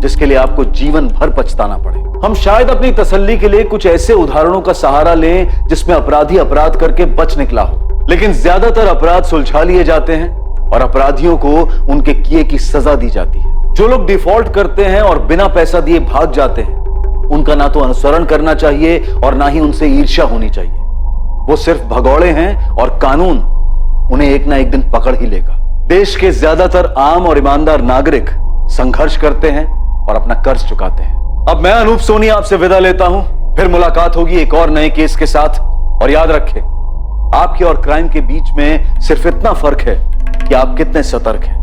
Speaker 1: जिसके लिए आपको जीवन भर पछताना पड़े। हम शायद अपनी तसल्ली के लिए कुछ ऐसे उदाहरणों का सहारा लें जिसमें अपराधी अपराध करके बच निकला हो, लेकिन ज्यादातर अपराध सुलझा लिए जाते हैं और अपराधियों को उनके किए की सजा दी जाती है। जो लोग डिफॉल्ट करते हैं और बिना पैसा दिए भाग जाते हैं, उनका ना तो अनुसरण करना चाहिए और ना ही उनसे ईर्ष्या होनी चाहिए। वो सिर्फ भगौड़े हैं और कानून उन्हें एक ना एक दिन पकड़ ही लेगा। देश के ज्यादातर आम और ईमानदार नागरिक संघर्ष करते हैं और अपना कर्ज चुकाते हैं। अब मैं अनूप सोनी आपसे विदा लेता हूं, फिर मुलाकात होगी एक और नए केस के साथ। और याद रखें, आपके और क्राइम के बीच में सिर्फ इतना फर्क है कि आप कितने सतर्क हैं।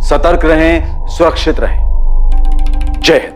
Speaker 1: सतर्क रहें, सुरक्षित रहें। जय हिंद।